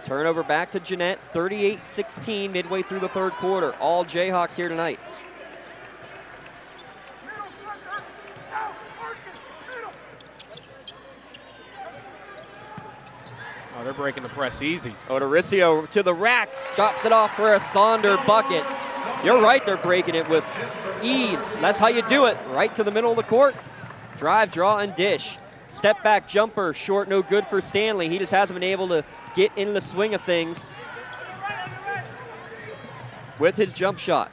Turnover back to Jeannette, 38-16 midway through the third quarter. All Jayhawks here tonight. Oh, they're breaking the press easy. Ordericio to the rack, drops it off for a Sonder bucket. You're right, they're breaking it with ease. That's how you do it, right to the middle of the court. Drive, draw, and dish. Step back jumper, short, no good for Stanley. He just hasn't been able to get in the swing of things with his jump shot.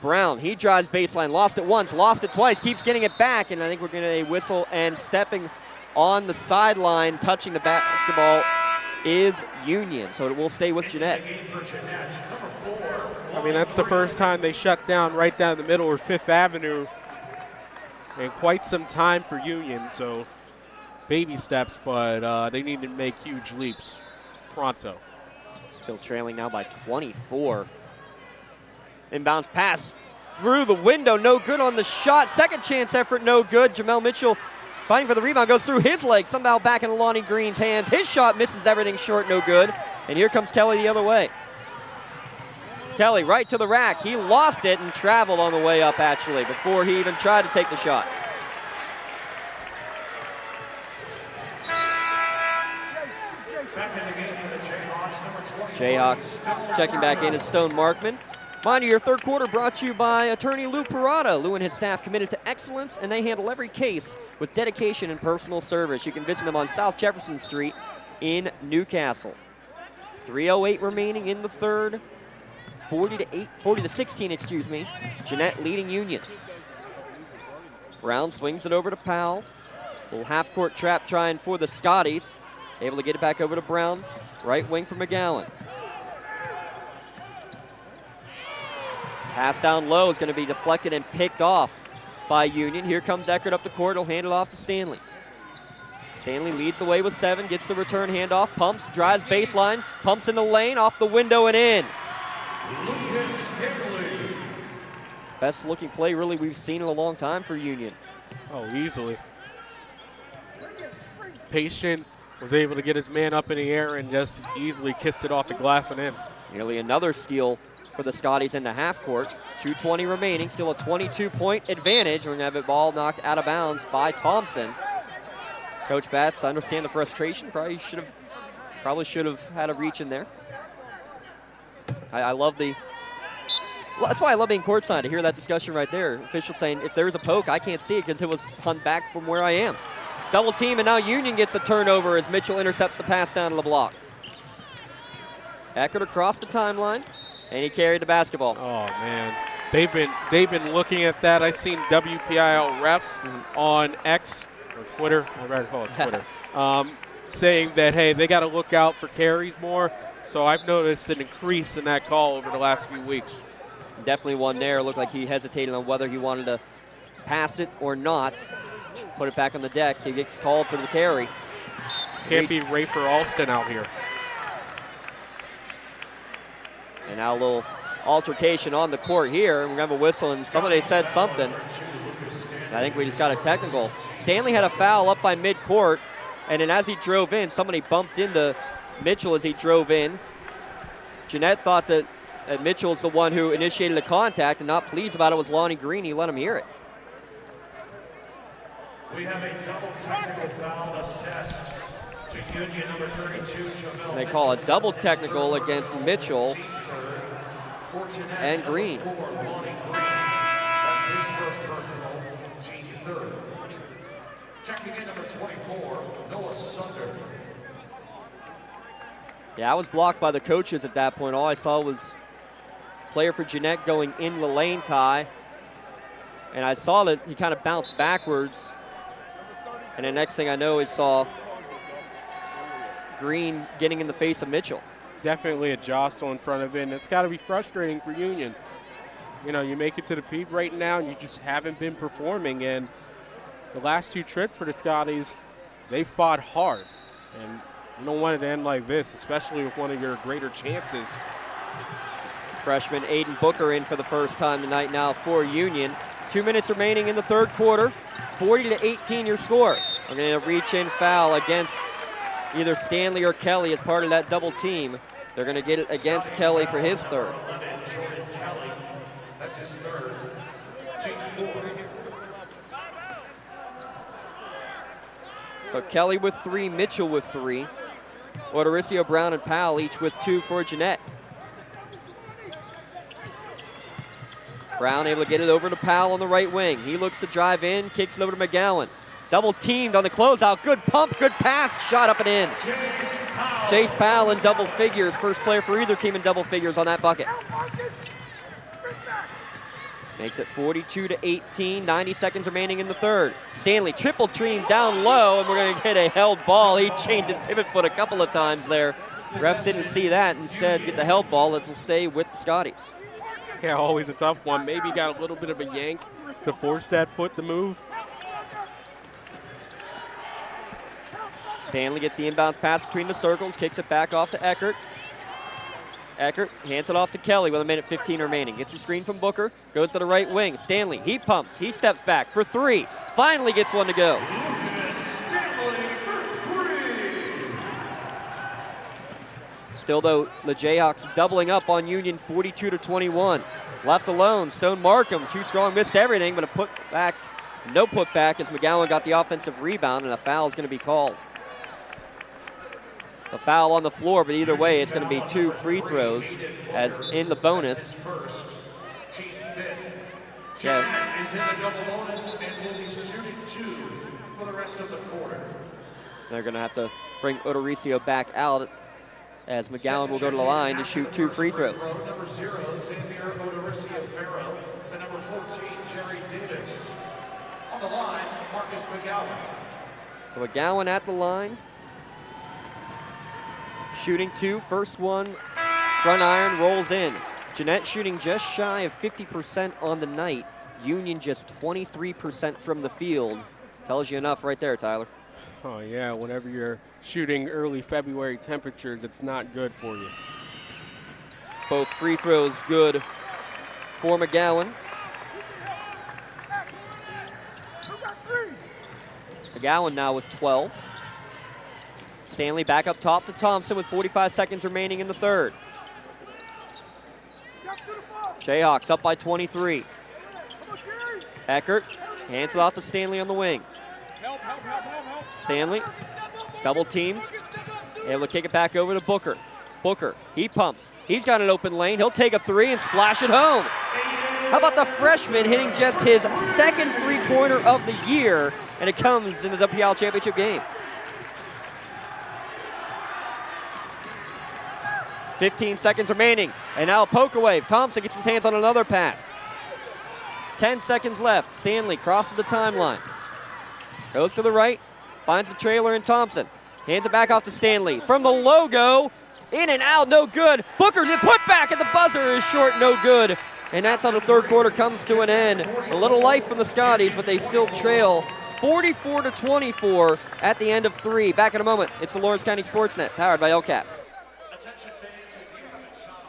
Brown, he drives baseline, lost it once, lost it twice, keeps getting it back, and I think we're going to whistle, and stepping on the sideline, touching the basketball is Union, so it will stay with Jeannette. I mean, that's the first time they shut down right down the middle of Fifth Avenue in quite some time for Union, so baby steps, but they need to make huge leaps pronto. Still trailing now by 24. Inbounds pass through the window, no good on the shot. Second chance effort, no good. Jamel Mitchell fighting for the rebound, goes through his legs, somehow back into Lonnie Green's hands. His shot misses everything short, no good. And here comes Kelly the other way. Kelly right to the rack. He lost it and traveled on the way up, actually, before he even tried to take the shot. Jayhawks checking back in is Stone Markman. Mind you, your third quarter brought to you by attorney Lou Parada. Lou and his staff committed to excellence, and they handle every case with dedication and personal service. You can visit them on South Jefferson Street in Newcastle. 3:08 remaining in the third. 40-16, excuse me. Jeannette leading Union. Brown swings it over to Powell. Little half-court trap trying for the Scotties. Able to get it back over to Brown. Right wing for McGowan. Pass down low is going to be deflected and picked off by Union. Here comes Eckert up the court. He'll hand it off to Stanley. Stanley leads the way with 7, gets the return handoff, pumps, drives baseline, pumps in the lane, off the window and in. Lucas Stanley. Best looking play really we've seen in a long time for Union. Oh, easily. Patient, was able to get his man up in the air and just easily kissed it off the glass and in. Nearly another steal for the Scotties in the half court. 2:20 remaining, still a 22-point advantage. We're going to have it ball knocked out of bounds by Thompson. Coach Batts, I understand the frustration. Probably should have had a reach in there. I love the. Well, that's why I love being courtside, to hear that discussion right there. Official saying if there's a poke, I can't see it because it was hung back from where I am. Double team, and now Union gets a turnover as Mitchell intercepts the pass down to the block. Eckert across the timeline, and he carried the basketball. Oh man, they've been looking at that. I've seen WPIAL refs on X or Twitter. I'd rather call it Twitter, saying that hey, they got to look out for carries more. So I've noticed an increase in that call over the last few weeks. Definitely one there. Looked like he hesitated on whether he wanted to pass it or not. Put it back on the deck. He gets called for the carry. Can't be Rafer Alston out here. And now a little altercation on the court here. We're going to have a whistle, and somebody said something. I think we just got a technical. Stanley had a foul up by midcourt, and then as he drove in, somebody bumped into Mitchell as he drove in. Jeannette thought that Mitchell is the one who initiated the contact, and not pleased about it was Lonnie Green. He let him hear it. We have a double technical foul assessed to Union number 32, Jamel. They call a double technical against Mitchell and Green. That's his first personal, team third. Checking in number 24, Noah Sunder. Yeah, I was blocked by the coaches at that point. All I saw was player for Jeannette going in the lane tie. And I saw that he kind of bounced backwards. And the next thing I know, I saw Green getting in the face of Mitchell. Definitely a jostle in front of it, and it's got to be frustrating for Union. You know, you make it to the peak right now, and you just haven't been performing. And the last two trips for the Scotties, they fought hard. And you don't want it to end like this, especially with one of your greater chances. Freshman Aiden Booker in for the first time tonight now for Union. 2 minutes remaining in the third quarter. 40-18 your score. We're going to reach in foul against either Stanley or Kelly as part of that double team. They're going to get it against Kelly for his third. That's his third. Team fourth. So Kelly with 3, Mitchell with 3. Odoricio, Brown, and Powell each with 2 for Jeannette. Brown able to get it over to Powell on the right wing. He looks to drive in, kicks it over to McGowan. Double teamed on the closeout. Good pump, good pass, shot up and in. Chase Powell in double figures. First player for either team in double figures on that bucket. Makes it 42-18, 90 seconds remaining in the third. Stanley triple team down low, and we're going to get a held ball. He changed his pivot foot a couple of times there. Refs didn't see that. Instead, get the held ball. It will stay with the Scotties. Yeah, always a tough one. Maybe got a little bit of a yank to force that foot to move. Stanley gets the inbounds pass between the circles, kicks it back off to Eckert. Eckert hands it off to Kelly with 1:15 remaining. Gets a screen from Booker, goes to the right wing. Stanley, he pumps, he steps back for 3. Finally gets one to go. Still though, the Jayhawks doubling up on Union 42-21. Left alone, Stone Markham, too strong, missed everything, but a put back, no put back as McGowan got the offensive rebound, and a foul is going to be called. It's a foul on the floor, but either way, it's going to be 2 free throws as in the bonus. Jeannette is in the double bonus and will be shooting 2 for the rest of the quarter. They're going to have to bring Odoricio back out as McGowan will go to the line to shoot 2 free throws. Number 0, Xavier Odoricio-Farrow, and number 14, Jerry Davis. On the line, Marcus McGowan. So McGowan at the line. Shooting 2, first one, front iron, rolls in. Jeannette shooting just shy of 50% on the night. Union just 23% from the field. Tells you enough right there, Tyler. Oh yeah, whenever you're shooting early February temperatures, it's not good for you. Both free throws good for McGowan. McGowan now with 12. Stanley back up top to Thompson with 45 seconds remaining in the third. Jayhawks up by 23. Eckert hands it off to Stanley on the wing. Stanley, double teamed, able to kick it back over to Booker. Booker, he pumps. He's got an open lane. He'll take a 3 and splash it home. How about the freshman hitting just his second three-pointer of the year, and it comes in the WPIAL championship game. 15 seconds remaining, and now a poke away. Thompson gets his hands on another pass. 10 seconds left. Stanley crosses the timeline. Goes to the right, finds the trailer in Thompson. Hands it back off to Stanley. From the logo, in and out, no good. Booker did put back, and the buzzer is short, no good. And that's how the third quarter comes to an end. A little life from the Scotties, but they still trail 44-24 at the end of 3. Back in a moment. It's the Lawrence County SportsNet, powered by LCAP. Attention fans, if you have a child.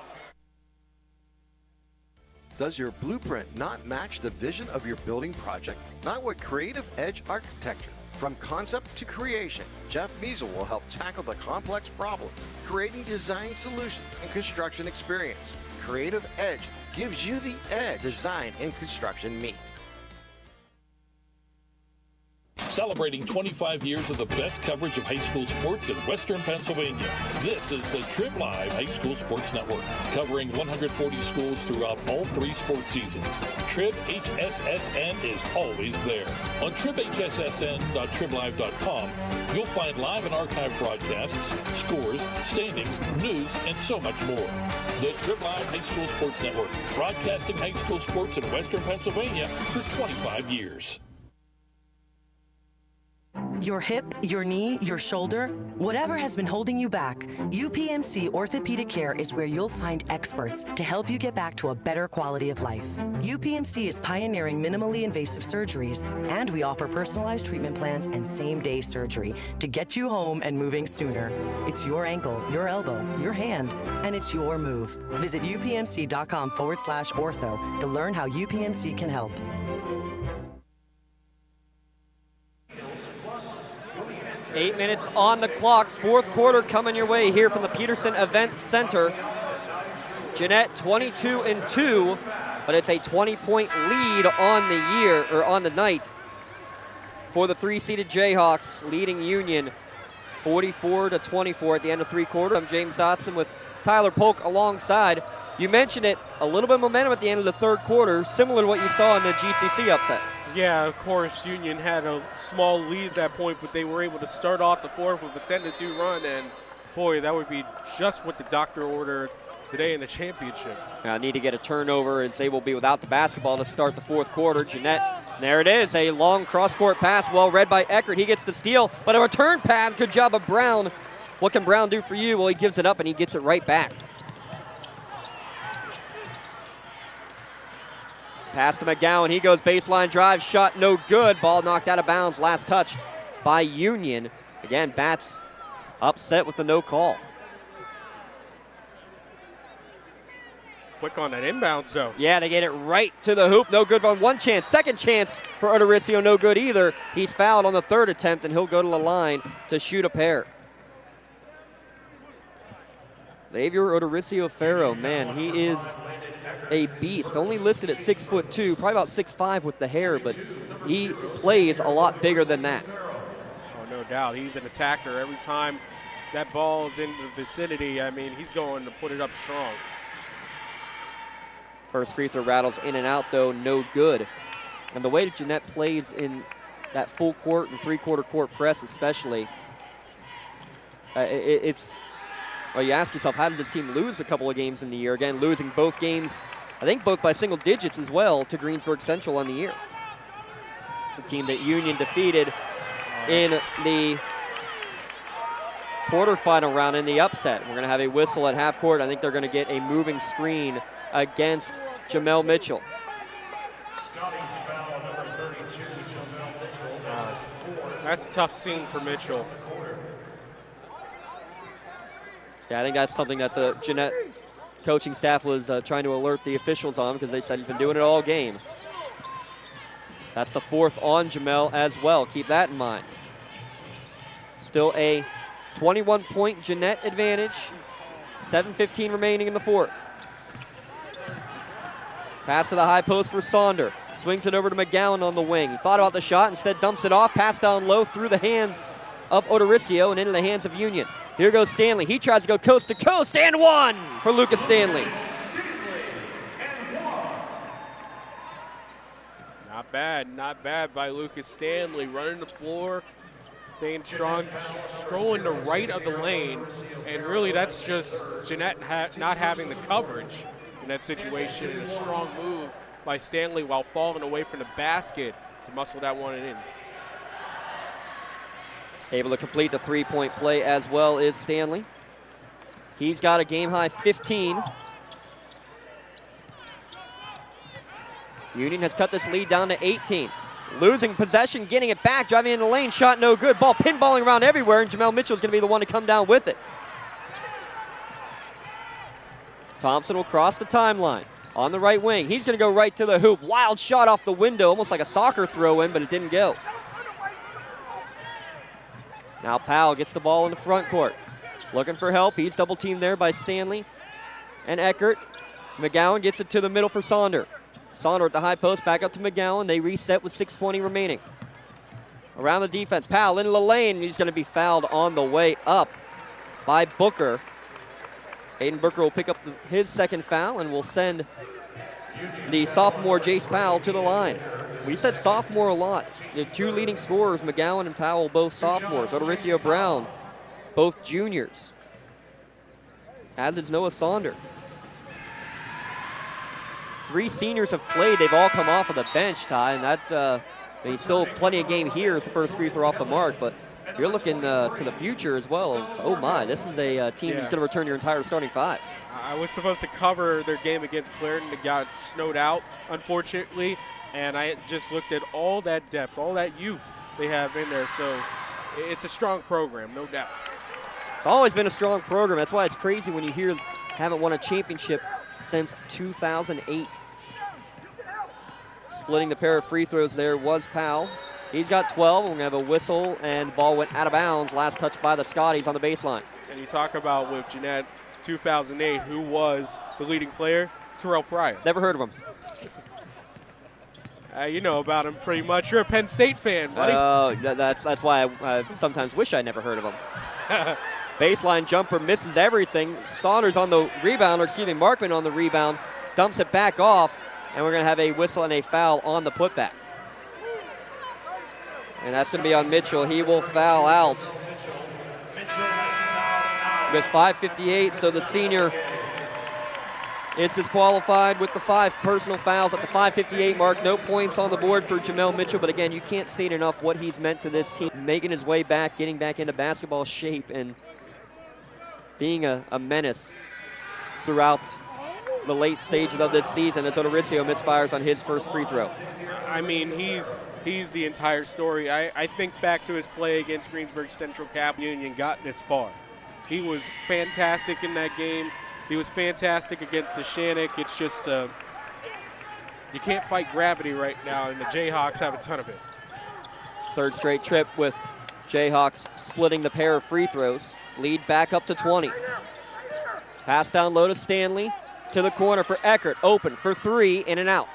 Does your blueprint not match the vision of your building project? Not with Creative Edge Architecture. From concept to creation, Jeff Measle will help tackle the complex problems, creating design solutions and construction experience. Creative Edge gives you the edge design and construction meet. Celebrating 25 years of the best coverage of high school sports in Western Pennsylvania. This is the Trib Live High School Sports Network, covering 140 schools throughout all 3 sports seasons. Trib HSSN is always there. On tribhssn.triblive.com, you'll find live and archive broadcasts, scores, standings, news, and so much more. The Trib Live High School Sports Network, broadcasting high school sports in Western Pennsylvania for 25 years. Your hip, your knee, your shoulder, whatever has been holding you back, UPMC Orthopedic Care is where you'll find experts to help you get back to a better quality of life. UPMC is pioneering minimally invasive surgeries, and we offer personalized treatment plans and same-day surgery to get you home and moving sooner. It's your ankle, your elbow, your hand, and it's your move. Visit upmc.com/ortho to learn how UPMC can help. 8 minutes on the clock, fourth quarter coming your way here from the Peterson Event Center. Jeannette 22-2, but it's a 20-point lead on the year, or on the night, for the 3-seeded Jayhawks, leading Union 44-24 at the end of 3 quarters. I'm James Dotson with Tyler Polk alongside. You mentioned it, a little bit of momentum at the end of the 3rd quarter, similar to what you saw in the GCC upset. Yeah, of course, Union had a small lead at that point, but they were able to start off the 4th with a 10-2 run, and boy, that would be just what the doctor ordered today in the championship. Need to get a turnover as they will be without the basketball to start the 4th quarter. Jeannette, there it is, a long cross-court pass, well read by Eckert. He gets the steal, but a return pass, good job of Brown. What can Brown do for you? Well, he gives it up and he gets it right back. Pass to McGowan, he goes baseline drive, shot no good. Ball knocked out of bounds, last touched by Union. Again, Bats upset with the no call. Quick on that inbounds, though. Yeah, they get it right to the hoop. No good on one chance. Second chance for Odoricio, no good either. He's fouled on the 3rd attempt, and he'll go to the line to shoot a pair. Xavier Odoricio Ferro, man, he is a beast. Only listed at 6'2", probably about 6'5" with the hair, but he plays a lot bigger than that. Oh, no doubt. He's an attacker. Every time that ball is in the vicinity, I mean, he's going to put it up strong. First free throw rattles in and out, though, no good. And the way that Jeannette plays in that full court and 3-quarter court press especially, well, you ask yourself, how does this team lose a couple of games in the year? Again, losing both games, I think both by single digits as well, to Greensburg Central on the year. The team that Union defeated in the quarterfinal round in the upset. We're going to have a whistle at half court. I think they're going to get a moving screen against Jamel Mitchell. Scotties foul on number 32, Jamel Mitchell. That's his 4th. That's a tough scene for Mitchell. Yeah, I think that's something that the Jeannette coaching staff was trying to alert the officials on, because they said he's been doing it all game. That's the 4th on Jamel as well. Keep that in mind. Still a 21-point Jeannette advantage. 7:15 remaining in the 4th. Pass to the high post for Saunder. Swings it over to McGowan on the wing. He thought about the shot, instead dumps it off. Pass down low through the hands of Odoricio and into the hands of Union. Here goes Stanley. He tries to go coast to coast, and one for Lucas Stanley. Not bad by Lucas Stanley, running the floor, staying strong, strolling the right of the lane, and really that's just Jeannette not having the coverage in that situation. A strong move by Stanley while falling away from the basket to muscle that one in. Able to complete the 3-point play as well is Stanley. He's got a game-high 15. Union has cut this lead down to 18. Losing possession, getting it back, driving in the lane, shot no good. Ball pinballing around everywhere, and Jamel Mitchell's going to be the one to come down with it. Thompson will cross the timeline. on the right wing. He's going to go right to the hoop. Wild shot off the window, almost like a soccer throw in, but it didn't go. Now Powell gets the ball in the front court. Looking for help. He's double teamed there by Stanley and Eckert. McGowan gets it to the middle for Saunder. Saunder at the high post, back up to McGowan. They reset with 6:20 remaining. Around the defense, Powell into the lane. He's going to be fouled on the way up by Booker. Aiden Booker will pick up his second foul and will send the sophomore Jace Powell to the line. We said sophomore a lot. The two leading scorers, McGowan and Powell, both sophomores. Odorizio Brown, both juniors. As is Noah Saunder. 3 seniors have played. They've all come off of the bench, Ty, and that there's still plenty of game here as the first free throw off the mark, but you're looking to the future as well of, oh my, this is a team who's going to return your entire starting 5. I was supposed to cover their game against Clarendon. It got snowed out, unfortunately, and I just looked at all that depth, all that youth they have in there, so it's a strong program, no doubt. It's always been a strong program. That's why it's crazy when you hear haven't won a championship since 2008. Splitting the pair of free throws there was Powell. He's got 12. We're going to have a whistle, and ball went out of bounds. Last touch by the Scotties on the baseline. And you talk about with Jeannette, 2008, who was the leading player? Terrell Pryor. Never heard of him. You know about him pretty much. You're a Penn State fan, buddy. Oh, that's why I sometimes wish I never heard of him. Baseline jumper misses everything. Saunders on the rebound, or excuse me, Markman on the rebound, dumps it back off, and we're going to have a whistle and a foul on the putback. And that's going to be on Mitchell. He will foul out with 5:58, so the senior is disqualified with the 5 personal fouls at the 5:58 mark. No points on the board for Jamel Mitchell, but again, you can't state enough what he's meant to this team, making his way back, getting back into basketball shape, and being a menace throughout the late stages of this season as Odorizio misfires on his first free throw. I mean, he's the entire story. I think back to his play against Greensburg Central Cap Union, got this far. He was fantastic in that game. He was fantastic against the Shannock. It's just you can't fight gravity right now, and the Jayhawks have a ton of it. Third straight trip with Jayhawks splitting the pair of free throws. Lead back up to 20. Pass down low to Stanley. To the corner for Eckert. Open for 3, in and out.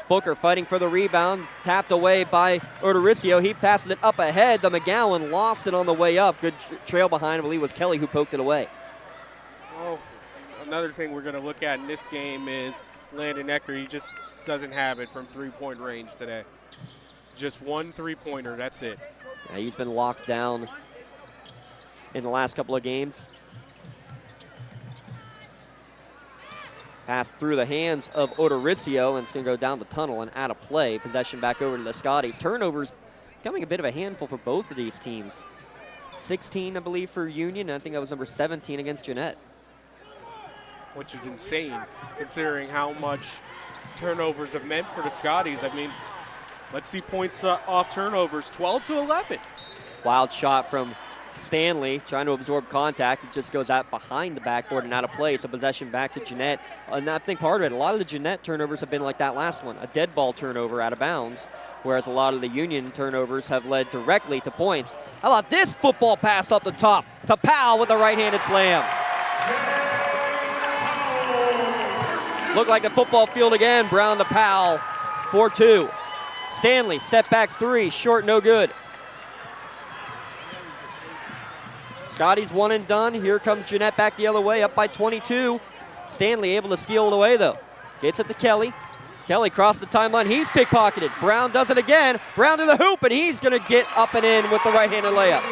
Booker fighting for the rebound. Tapped away by Odorizio. He passes it up ahead. The McGowan lost it on the way up. Good trail behind. I believe it was Kelly who poked it away. Oh, another thing we're going to look at in this game is Landon Eckert. He just doesn't have it from three-point range today. Just one three-pointer, that's it. Yeah, he's been locked down in the last couple of games. Pass through the hands of Odorizio, and it's going to go down the tunnel and out of play. Possession back over to the Scotties. Turnovers becoming a bit of a handful for both of these teams. 16, I believe, for Union. I think that was number 17 against Jeannette. Which is insane, considering how much turnovers have meant for the Scotties. I mean, let's see points off turnovers, 12 to 11. Wild shot from Stanley, trying to absorb contact. It just goes out behind the backboard and out of play. So possession back to Jeannette. And I think part of it, a lot of the Jeannette turnovers have been like that last one, a dead ball turnover out of bounds, whereas a lot of the Union turnovers have led directly to points. How about this football pass up the top to Powell with a right-handed slam? Look like the football field again. Brown to Powell, 4-2. Stanley, step back 3, short, no good. Scotties one and done. Here comes Jeannette back the other way, up by 22. Stanley able to steal it away, though. Gets it to Kelly. Kelly crossed the timeline. He's pickpocketed. Brown does it again. Brown to the hoop, and he's going to get up and in with the right-handed layup.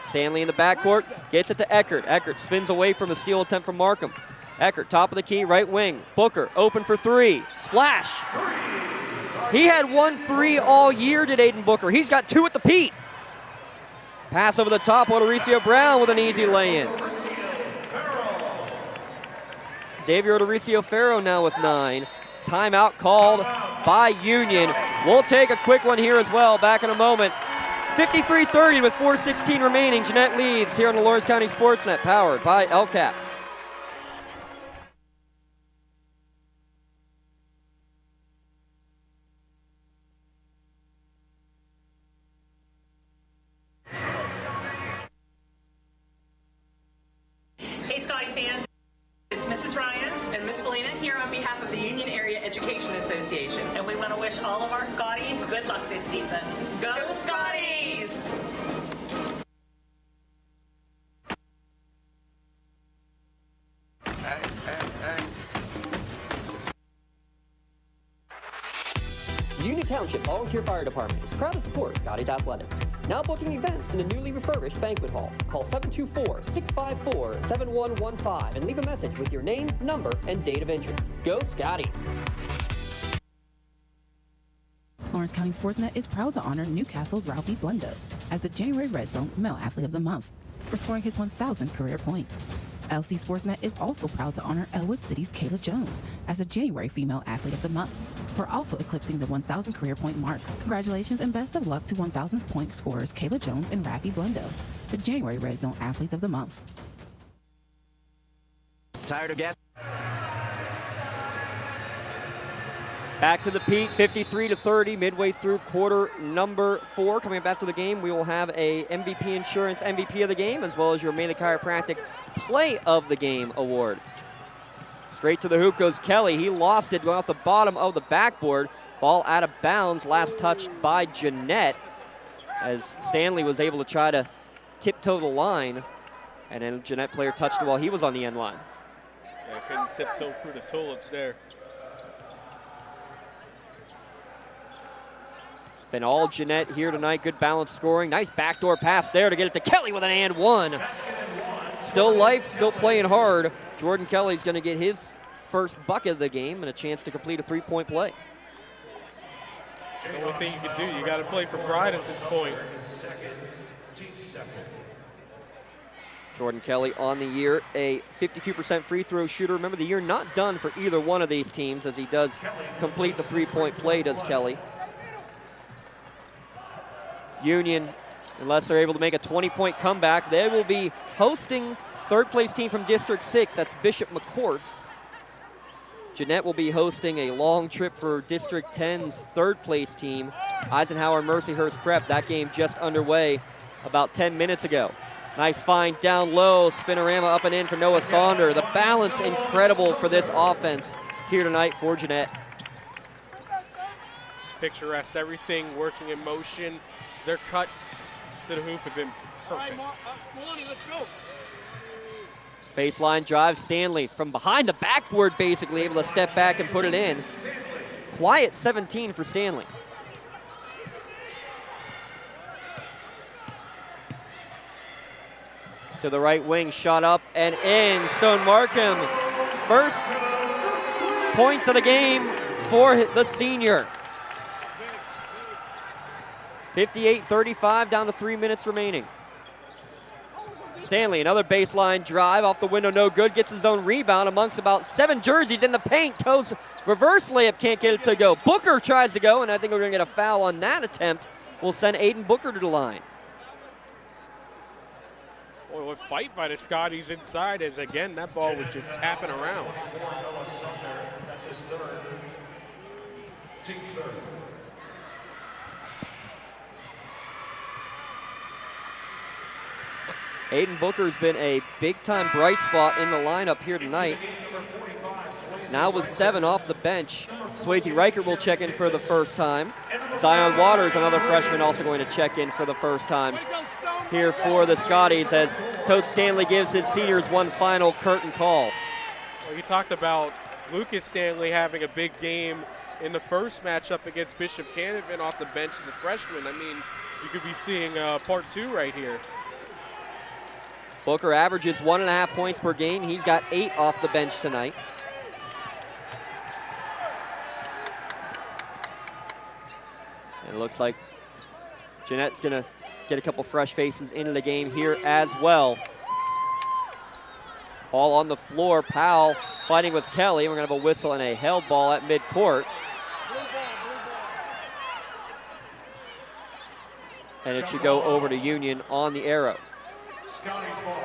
Stanley in the backcourt. Gets it to Eckert. Eckert spins away from a steal attempt from Markham. Eckert, top of the key, right wing. Booker, open for 3. Splash. He had 1 3 all year, did Aiden Booker. He's got 2 at the Pete. Pass over the top, Odorizio Brown with an easy lay-in. Xavier Odorizio Farrow now with 9. Timeout called by Union. We'll take a quick one here as well. Back in a moment. 53-30 with 4:16 remaining. Jeannette leads here on the Lawrence County SportsNet, powered by LCAP. Hey, Scotty fans, it's Mrs. Ryan and Miss Felina here on behalf of the Union Area Education Association. And we want to wish all of our Scotties good luck this season. Go Scotties! Union Township Volunteer Fire Department is proud to support Scotties Athletics. Now booking events in a newly refurbished banquet hall. Call 724-654-7115 and leave a message with your name, number, and date of interest. Go Scotties! Lawrence County SportsNet is proud to honor Newcastle's Ralphie Blundo as the January Red Zone Male Athlete of the Month for scoring his 1,000th career point. LC SportsNet is also proud to honor Elwood City's Kayla Jones as the January Female Athlete of the Month for also eclipsing the 1,000 career point mark. Congratulations and best of luck to 1,000th point scorers Kayla Jones and Ralphie Blundo, the January Red Zone Athletes of the Month. Tired of gas? Back to the Pete, 53-30, midway through quarter number 4. Coming up after the game, we will have a MVP Insurance MVP of the game, as well as your Mainly Chiropractic Play of the Game award. Straight to the hoop goes Kelly. He lost it, going off the bottom of the backboard. Ball out of bounds, last touched by Jeannette, as Stanley was able to try to tiptoe the line, and then Jeannette player touched it while he was on the end line. Yeah, couldn't tiptoe through the tulips there. Been all Jeannette here tonight. Good balance scoring. Nice backdoor pass there to get it to Kelly with an and one. Still life, still playing hard. Jordan Kelly's going to get his first bucket of the game and a chance to complete a three-point play. The only thing you can do, you got to play for pride at this point. Jordan Kelly on the year, a 52% free throw shooter. Remember, the year not done for either one of these teams, as he does complete the three-point play, does Kelly. Union, unless they're able to make a 20-point comeback, they will be hosting third-place team from District 6. That's Bishop McCourt. Jeannette will be hosting a long trip for District 10's third-place team, Eisenhower Mercyhurst Prep. That game just underway about 10 minutes ago. Nice find down low, spinorama up and in for Noah Saunder. The balance incredible for this offense here tonight for Jeannette. Picturesque, everything working in motion. Their cuts to the hoop have been perfect. Maloney, let's go. Baseline drive, Stanley from behind the backboard, basically able to step back and put it in. Quiet 17 for Stanley. To the right wing, shot up and in. Stone Markham, first points of the game for the senior. 58-35, down to 3 minutes remaining. Stanley, another baseline drive off the window, no good. Gets his own rebound amongst about 7 jerseys in the paint. Goes reverse layup, can't get it to go. Booker tries to go, and I think we're going to get a foul on that attempt. We'll send Aiden Booker to the line. Boy, what fight by the Scotties inside, as again, that ball was just tapping around. That's his third. Team third. Aiden Booker's been a big-time bright spot in the lineup here tonight. Now with 7 off the bench. Swayze Reichert will check in for the first time. Zion Waters, another freshman, also going to check in for the first time here for the Scotties, as Coach Stanley gives his seniors one final curtain call. Well, you talked about Lucas Stanley having a big game in the first matchup against Bishop Canevin off the bench as a freshman. I mean, you could be seeing part 2 right here. Booker averages 1.5 points per game. He's got 8 off the bench tonight. And it looks like Jeannette's going to get a couple fresh faces into the game here as well. Ball on the floor. Powell fighting with Kelly. We're going to have a whistle and a held ball at midcourt. And it should go over to Union on the arrow. Scotties ball.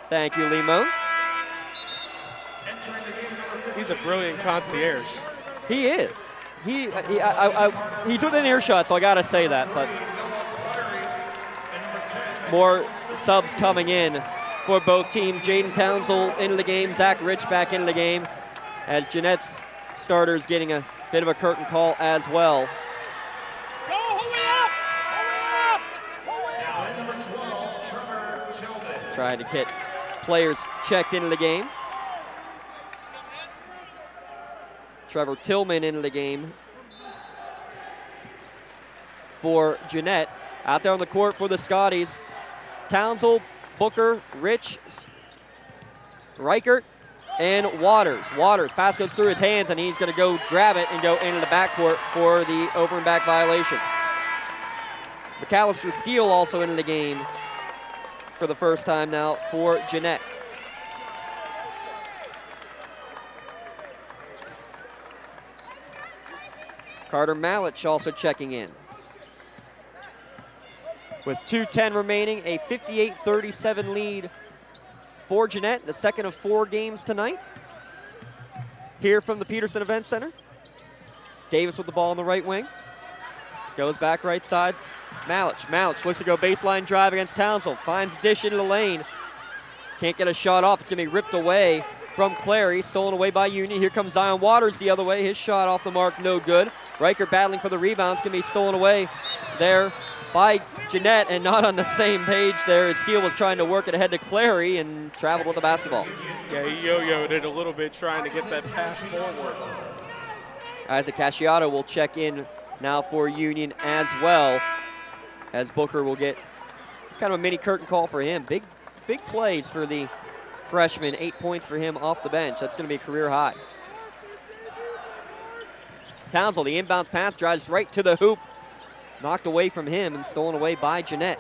Thank you, Limon. Entering the game, number 50. He's a brilliant concierge. He is. He's within earshot, so I got to say that. But more subs coming in for both teams. Jaden Townsell into the game. Zach Rich back into the game. As Jeannette's starters getting a bit of a curtain call as well. Trying to get players checked into the game. Trevor Tillman into the game for Jeannette. Out there on the court for the Scotties. Townsell, Booker, Rich, Reichert, and Waters. Waters, pass goes through his hands, and he's going to go grab it and go into the backcourt for the over and back violation. McAllister Steele also into the game for the first time now for Jeannette. Carter Malich also checking in. With 2:10 remaining, a 58-37 lead for Jeannette, the second of 4 games tonight. Here from the Peterson Event Center. Davis with the ball on the right wing. Goes back right side. Malich looks to go baseline drive against Townsell. Finds dish into the lane. Can't get a shot off. It's going to be ripped away from Clary. Stolen away by Union. Here comes Zion Waters the other way. His shot off the mark, no good. Riker battling for the rebound. It's going to be stolen away there by Jeannette, and not on the same page there as Steele was trying to work it ahead to Clary and traveled with the basketball. Yeah, he yo-yoed it a little bit trying to get that pass forward. Isaac Casciato will check in now for Union as well, as Booker will get kind of a mini curtain call for him. Big plays for the freshman. 8 points for him off the bench. That's going to be a career high. Townsell, the inbounds pass, drives right to the hoop. Knocked away from him and stolen away by Jeannette.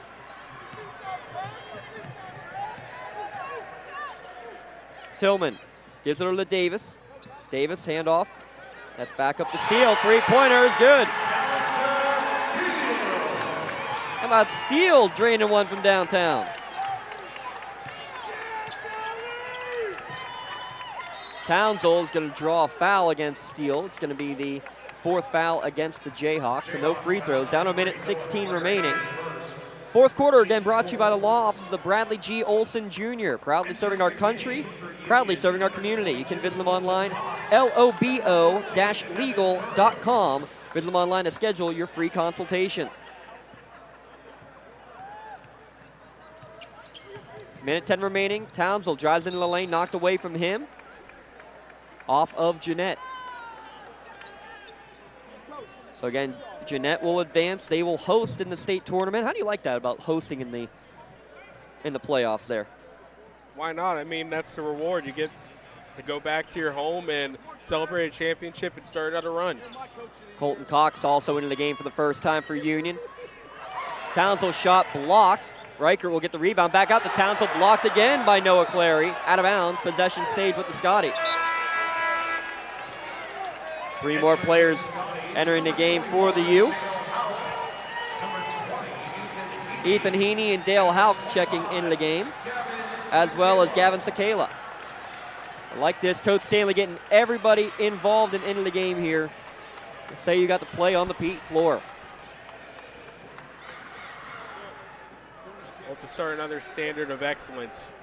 Tillman gives it over to Davis. Davis, handoff. That's back up to Steele. Three-pointer is good. How about Steele draining one from downtown? Townsell is going to draw a foul against Steele. It's going to be the 4th foul against the Jayhawks, so no free throws. Down to a minute 16 remaining. Fourth quarter again brought to you by the law offices of Bradley G. Olson Jr. Proudly serving our country, proudly serving our community. You can visit them online, lobo-legal.com. Visit them online to schedule your free consultation. Minute 10 remaining. Townsell drives into the lane, knocked away from him. Off of Jeannette. So again, Jeannette will advance. They will host in the state tournament. How do you like that about hosting in the playoffs there? Why not? I mean, that's the reward. You get to go back to your home and celebrate a championship and start out a run. Colton Cox also into the game for the first time for Union. Townsell shot blocked. Riker will get the rebound back out to Townsell. Blocked again by Noah Clary. Out of bounds. Possession stays with the Scotties. 3 more players entering the game for the U. Ethan Heaney and Dale Houck checking into the game, as well as Gavin Sakala. I like this. Coach Stanley getting everybody involved and into the game here. Say you got to play on the peat floor. Hope to start another standard of excellence.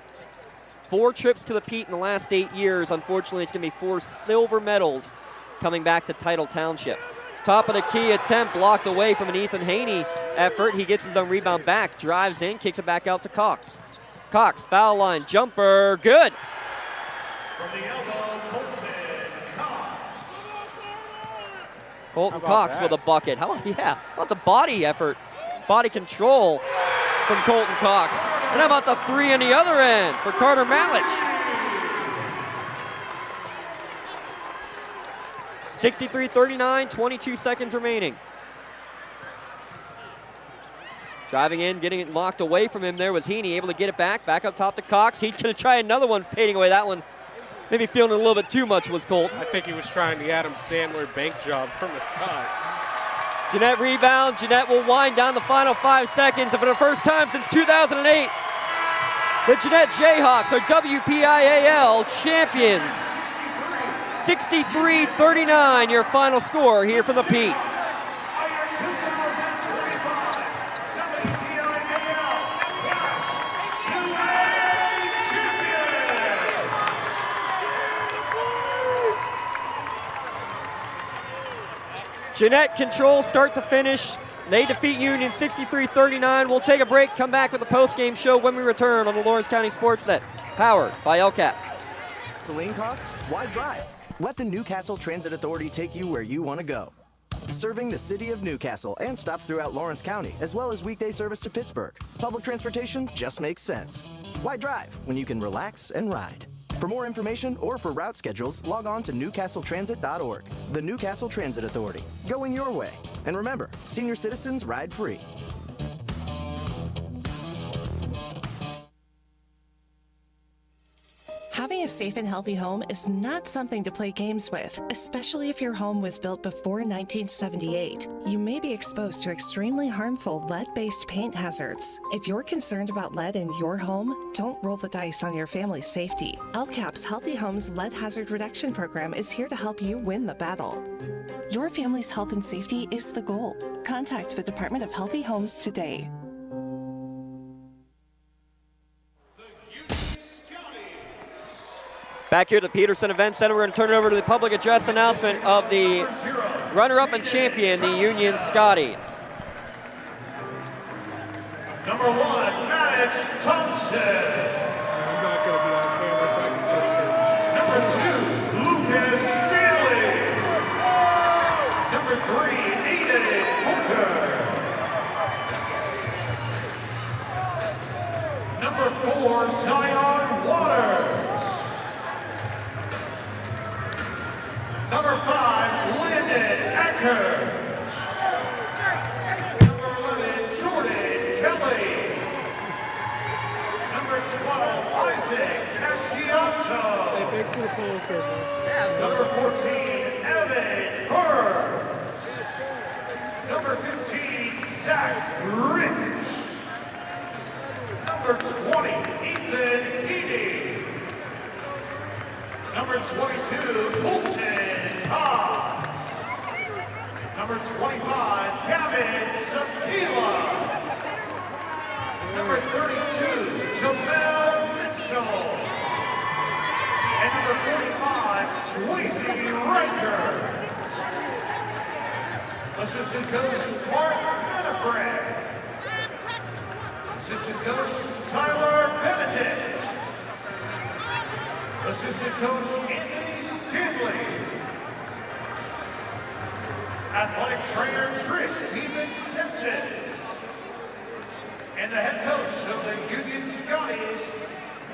4 trips to the peat in the last 8 years. Unfortunately, it's going to be 4 silver medals coming back to Title Township. Top of the key attempt blocked away from an Ethan Haney effort. He gets his own rebound back, drives in, kicks it back out to Cox. Cox, foul line, jumper, good. From the elbow, Colton Cox. Colton Cox with a bucket. How about the body effort, body control from Colton Cox. And how about the 3 on the other end for Carter Malich? 63-39, 22 seconds remaining. Driving in, getting it locked away from him there was Heaney, able to get it back up top to Cox. He's going to try another one, fading away. That one maybe feeling a little bit too much was Colt. I think he was trying the Adam Sandler bank job from the top. Jeannette rebound. Jeannette will wind down the final 5 seconds. And for the first time since 2008, the Jeannette Jayhawks are WPIAL champions. 63-39, your final score here from the Pete. Jeannette controls start to finish. They defeat Union 63-39. We'll take a break, come back with a post-game show when we return on the Lawrence County SportsNet, powered by LCAP. Gasoline costs? Why drive? Let the Newcastle Transit Authority take you where you want to go. Serving the city of Newcastle and stops throughout Lawrence County, as well as weekday service to Pittsburgh. Public transportation just makes sense. Why drive when you can relax and ride? For more information or for route schedules, log on to newcastletransit.org. The Newcastle Transit Authority. Going your way. And remember, senior citizens ride free. Having a safe and healthy home is not something to play games with, especially if your home was built before 1978. You may be exposed to extremely harmful lead-based paint hazards. If you're concerned about lead in your home, don't roll the dice on your family's safety. LCAP's Healthy Homes Lead Hazard Reduction Program is here to help you win the battle. Your family's health and safety is the goal. Contact the Department of Healthy Homes today. Back here at the Peterson Event Center, we're going to turn it over to the public address announcement of the runner-up and champion, the Union Scotties. Number 1, Maddox Thompson. I'm not going to be on camera, so I Number can 2, Lucas Stanley. Number 3, Aiden Hooker. Number 4, Zion Waters. Number 5, Landon Eckert. Number 11, Jordan Kelly. Number 12, Isaac Casciato. Number 14, Evan Burns. Number 15, Zach Rich. Number 20, Ethan Heaney. Number 22, Colton Cox. Number 25, Gavin Sakila. Number 32, Jamel Mitchell. And number 45, Swayze Riker. Assistant coach, Mark Manafred. Assistant coach, Tyler Benedict. Assistant coach, Anthony Stanley. Athletic trainer, Trish Stevens-Simpkins. And the head coach of the Union Scotties,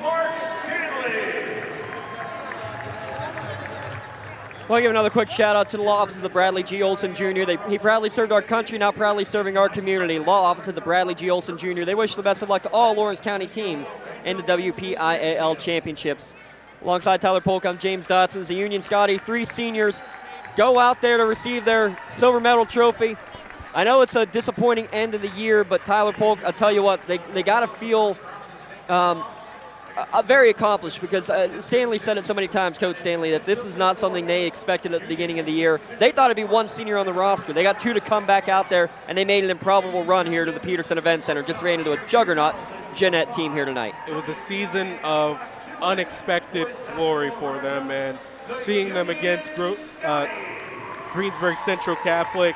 Mark Stanley. I want to give another quick shout out to the law offices of Bradley G. Olson Jr. He proudly served our country, now proudly serving our community. Law offices of Bradley G. Olson Jr. They wish the best of luck to all Lawrence County teams in the WPIAL championships. Alongside Tyler Polk, I'm James Dotson. The Union Scotty, 3 seniors, go out there to receive their silver medal trophy. I know it's a disappointing end of the year, but Tyler Polk, I'll tell you what, they got to feel very accomplished because Stanley said it so many times, Coach Stanley, that this is not something they expected at the beginning of the year. They thought it'd be 1 senior on the roster. They got 2 to come back out there, and they made an improbable run here to the Peterson Event Center. Just ran into a juggernaut Jeannette team here tonight. It was a season of unexpected glory for them, and seeing them against Greensburg Central Catholic,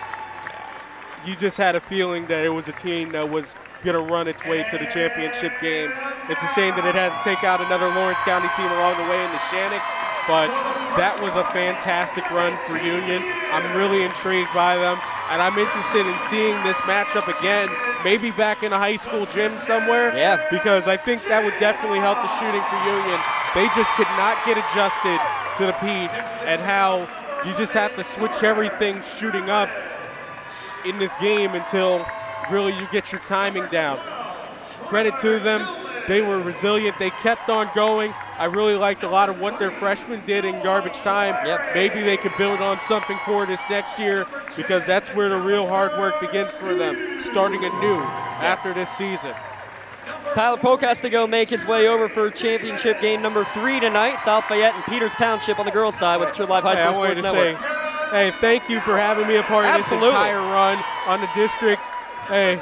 you just had a feeling that it was a team that was going to run its way to the championship game. It's a shame that it had to take out another Lawrence County team along the way in the Shannock, but that was a fantastic run for Union. I'm really intrigued by them, and I'm interested in seeing this matchup again, maybe back in a high school gym somewhere, because I think that would definitely help the shooting for Union. They just could not get adjusted to the Pete and how you just have to switch everything shooting up in this game until really you get your timing down. Credit to them. They were resilient. They kept on going. I really liked a lot of what their freshmen did in garbage time. Maybe they could build on something for this next year, because that's where the real hard work begins for them, starting anew after this season. Tyler Polk has to go make his way over for championship game number 3 tonight. South Fayette and Peters Township on the girls' side with the Trib Live High School Sports Network. Hey, thank you for having me a part of this entire run on the districts. Hey,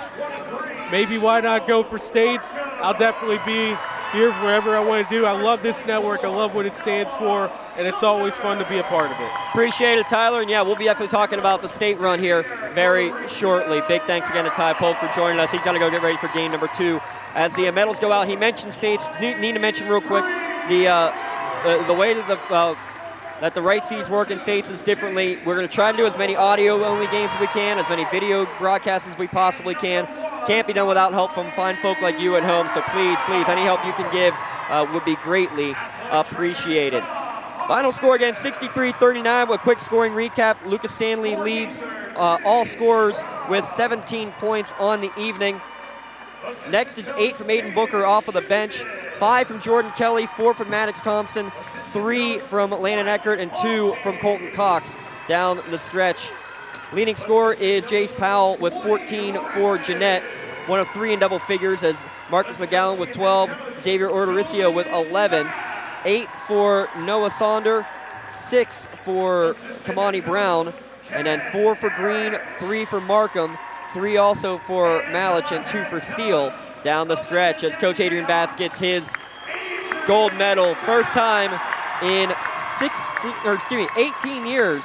maybe why not go for states? I'll definitely be here wherever I want to do. I love this network. I love what it stands for, and it's always fun to be a part of it. Appreciate it, Tyler. And yeah, we'll be definitely talking about the state run here very shortly. Big thanks again to Ty Polk for joining us. He's got to go get ready for game number 2. As the medals go out, he mentioned states. Need to mention real quick the way that the rights fees work in states is differently. We're going to try to do as many audio-only games as we can, as many video broadcasts as we possibly can. Can't be done without help from fine folk like you at home, so please, any help you can give would be greatly appreciated. Final score again, 63-39 with a quick scoring recap. Lucas Stanley leads all scorers with 17 points on the evening. Next is 8 from Aiden Booker off of the bench, 5 from Jordan Kelly, 4 from Maddox Thompson, 3 from Landon Eckert, and 2 from Colton Cox down the stretch. Leading scorer is Jace Powell with 14 for Jeannette, 1 of 3 in double figures as Marcus McGowan with 12, Xavier Ordoricio with 11, 8 for Noah Sonder, 6 for Kamani Brown, and then 4 for Green, 3 for Markham, 3 also for Malich, and 2 for Steele down the stretch as Coach Adrian Batts gets his gold medal. First time in 18 years.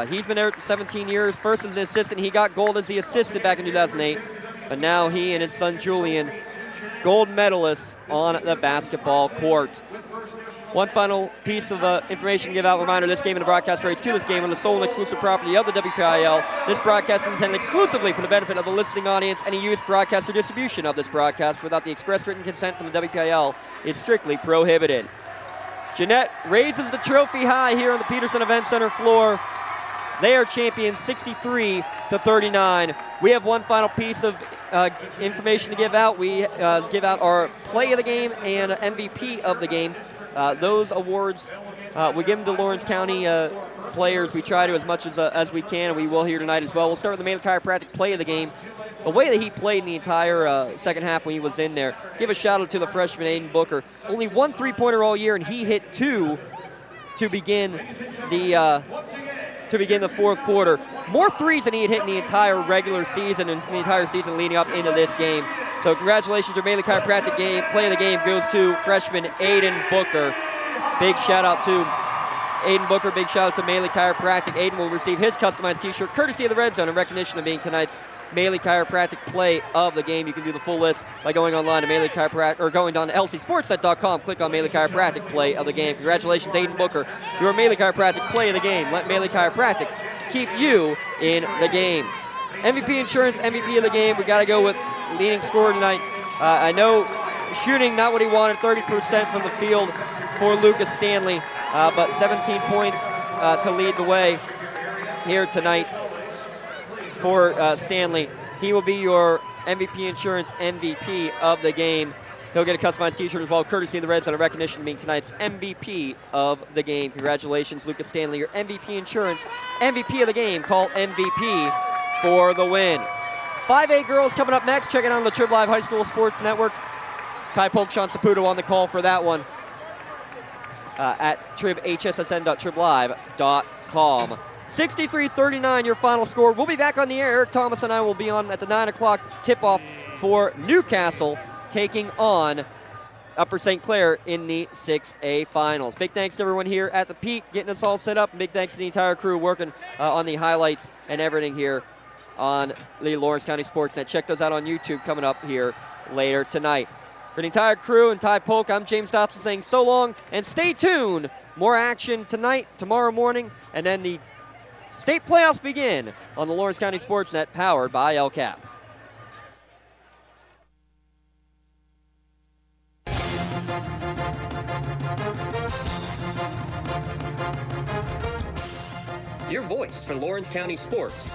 He's been there 17 years. First as an assistant, he got gold as the assistant back in 2008. But now he and his son Julian, gold medalists on the basketball court. One final piece of information to give out. Reminder, this game and the broadcast rights to this game are the sole and exclusive property of the WPIAL. This broadcast is intended exclusively for the benefit of the listening audience. Any use, broadcast, or distribution of this broadcast without the express written consent from the WPIAL is strictly prohibited. Jeannette raises the trophy high here on the Peterson Event Center floor. They are champions 63-39. We have one final piece of information to give out. We give out our play of the game and MVP of the game. Those awards, we give them to Lawrence County players. We try to as much as we can, and we will here tonight as well. We'll start with the Maley Chiropractic play of the game. The way that he played in the entire second half when he was in there, give a shout out to the freshman Aiden Booker. Only 1 3-pointer all year, and he hit 2 to begin the fourth quarter. More threes than he had hit in the entire regular season and the entire season leading up into this game. So congratulations to Maley Chiropractic game. Play of the game goes to freshman Aiden Booker. Big shout out to Aiden Booker. Big shout out to Maley Chiropractic. Aiden will receive his customized t-shirt courtesy of the Red Zone in recognition of being tonight's Maley Chiropractic play of the game. You can do the full list by going online to Maley Chiropractic or going down to lcsportsnet.com. Click on Maley Chiropractic play of the game. Congratulations, Aiden Booker. Your Maley Chiropractic play of the game. Let Maley Chiropractic keep you in the game. MVP Insurance, MVP of the game. We got to go with leading scorer tonight. I know shooting not what he wanted, 30% from the field for Lucas Stanley, but 17 points to lead the way here tonight for Stanley. He will be your MVP Insurance MVP of the game. He'll get a customized t-shirt as well, courtesy of the Reds on a recognition of being tonight's MVP of the game. Congratulations, Lucas Stanley, your MVP Insurance MVP of the game. Call MVP for the win. 5A girls coming up next. Check it out on the Trib Live High School Sports Network. Ty Polk, Sean Saputo on the call for that one at hssn.triblive.com. 63-39 your final score. We'll be back on the air. Eric Thomas and I will be on at the 9 o'clock tip-off for Newcastle taking on Upper St. Clair in the 6A finals. Big thanks to everyone here at the Peak getting us all set up. And big thanks to the entire crew working on the highlights and everything here on the Lawrence County SportsNet. Check those out on YouTube coming up here later tonight. For the entire crew and Ty Polk, I'm James Dotson saying so long and stay tuned. More action tonight, tomorrow morning, and then the state playoffs begin on the Lawrence County SportsNet, powered by LCAP. Your voice for Lawrence County sports.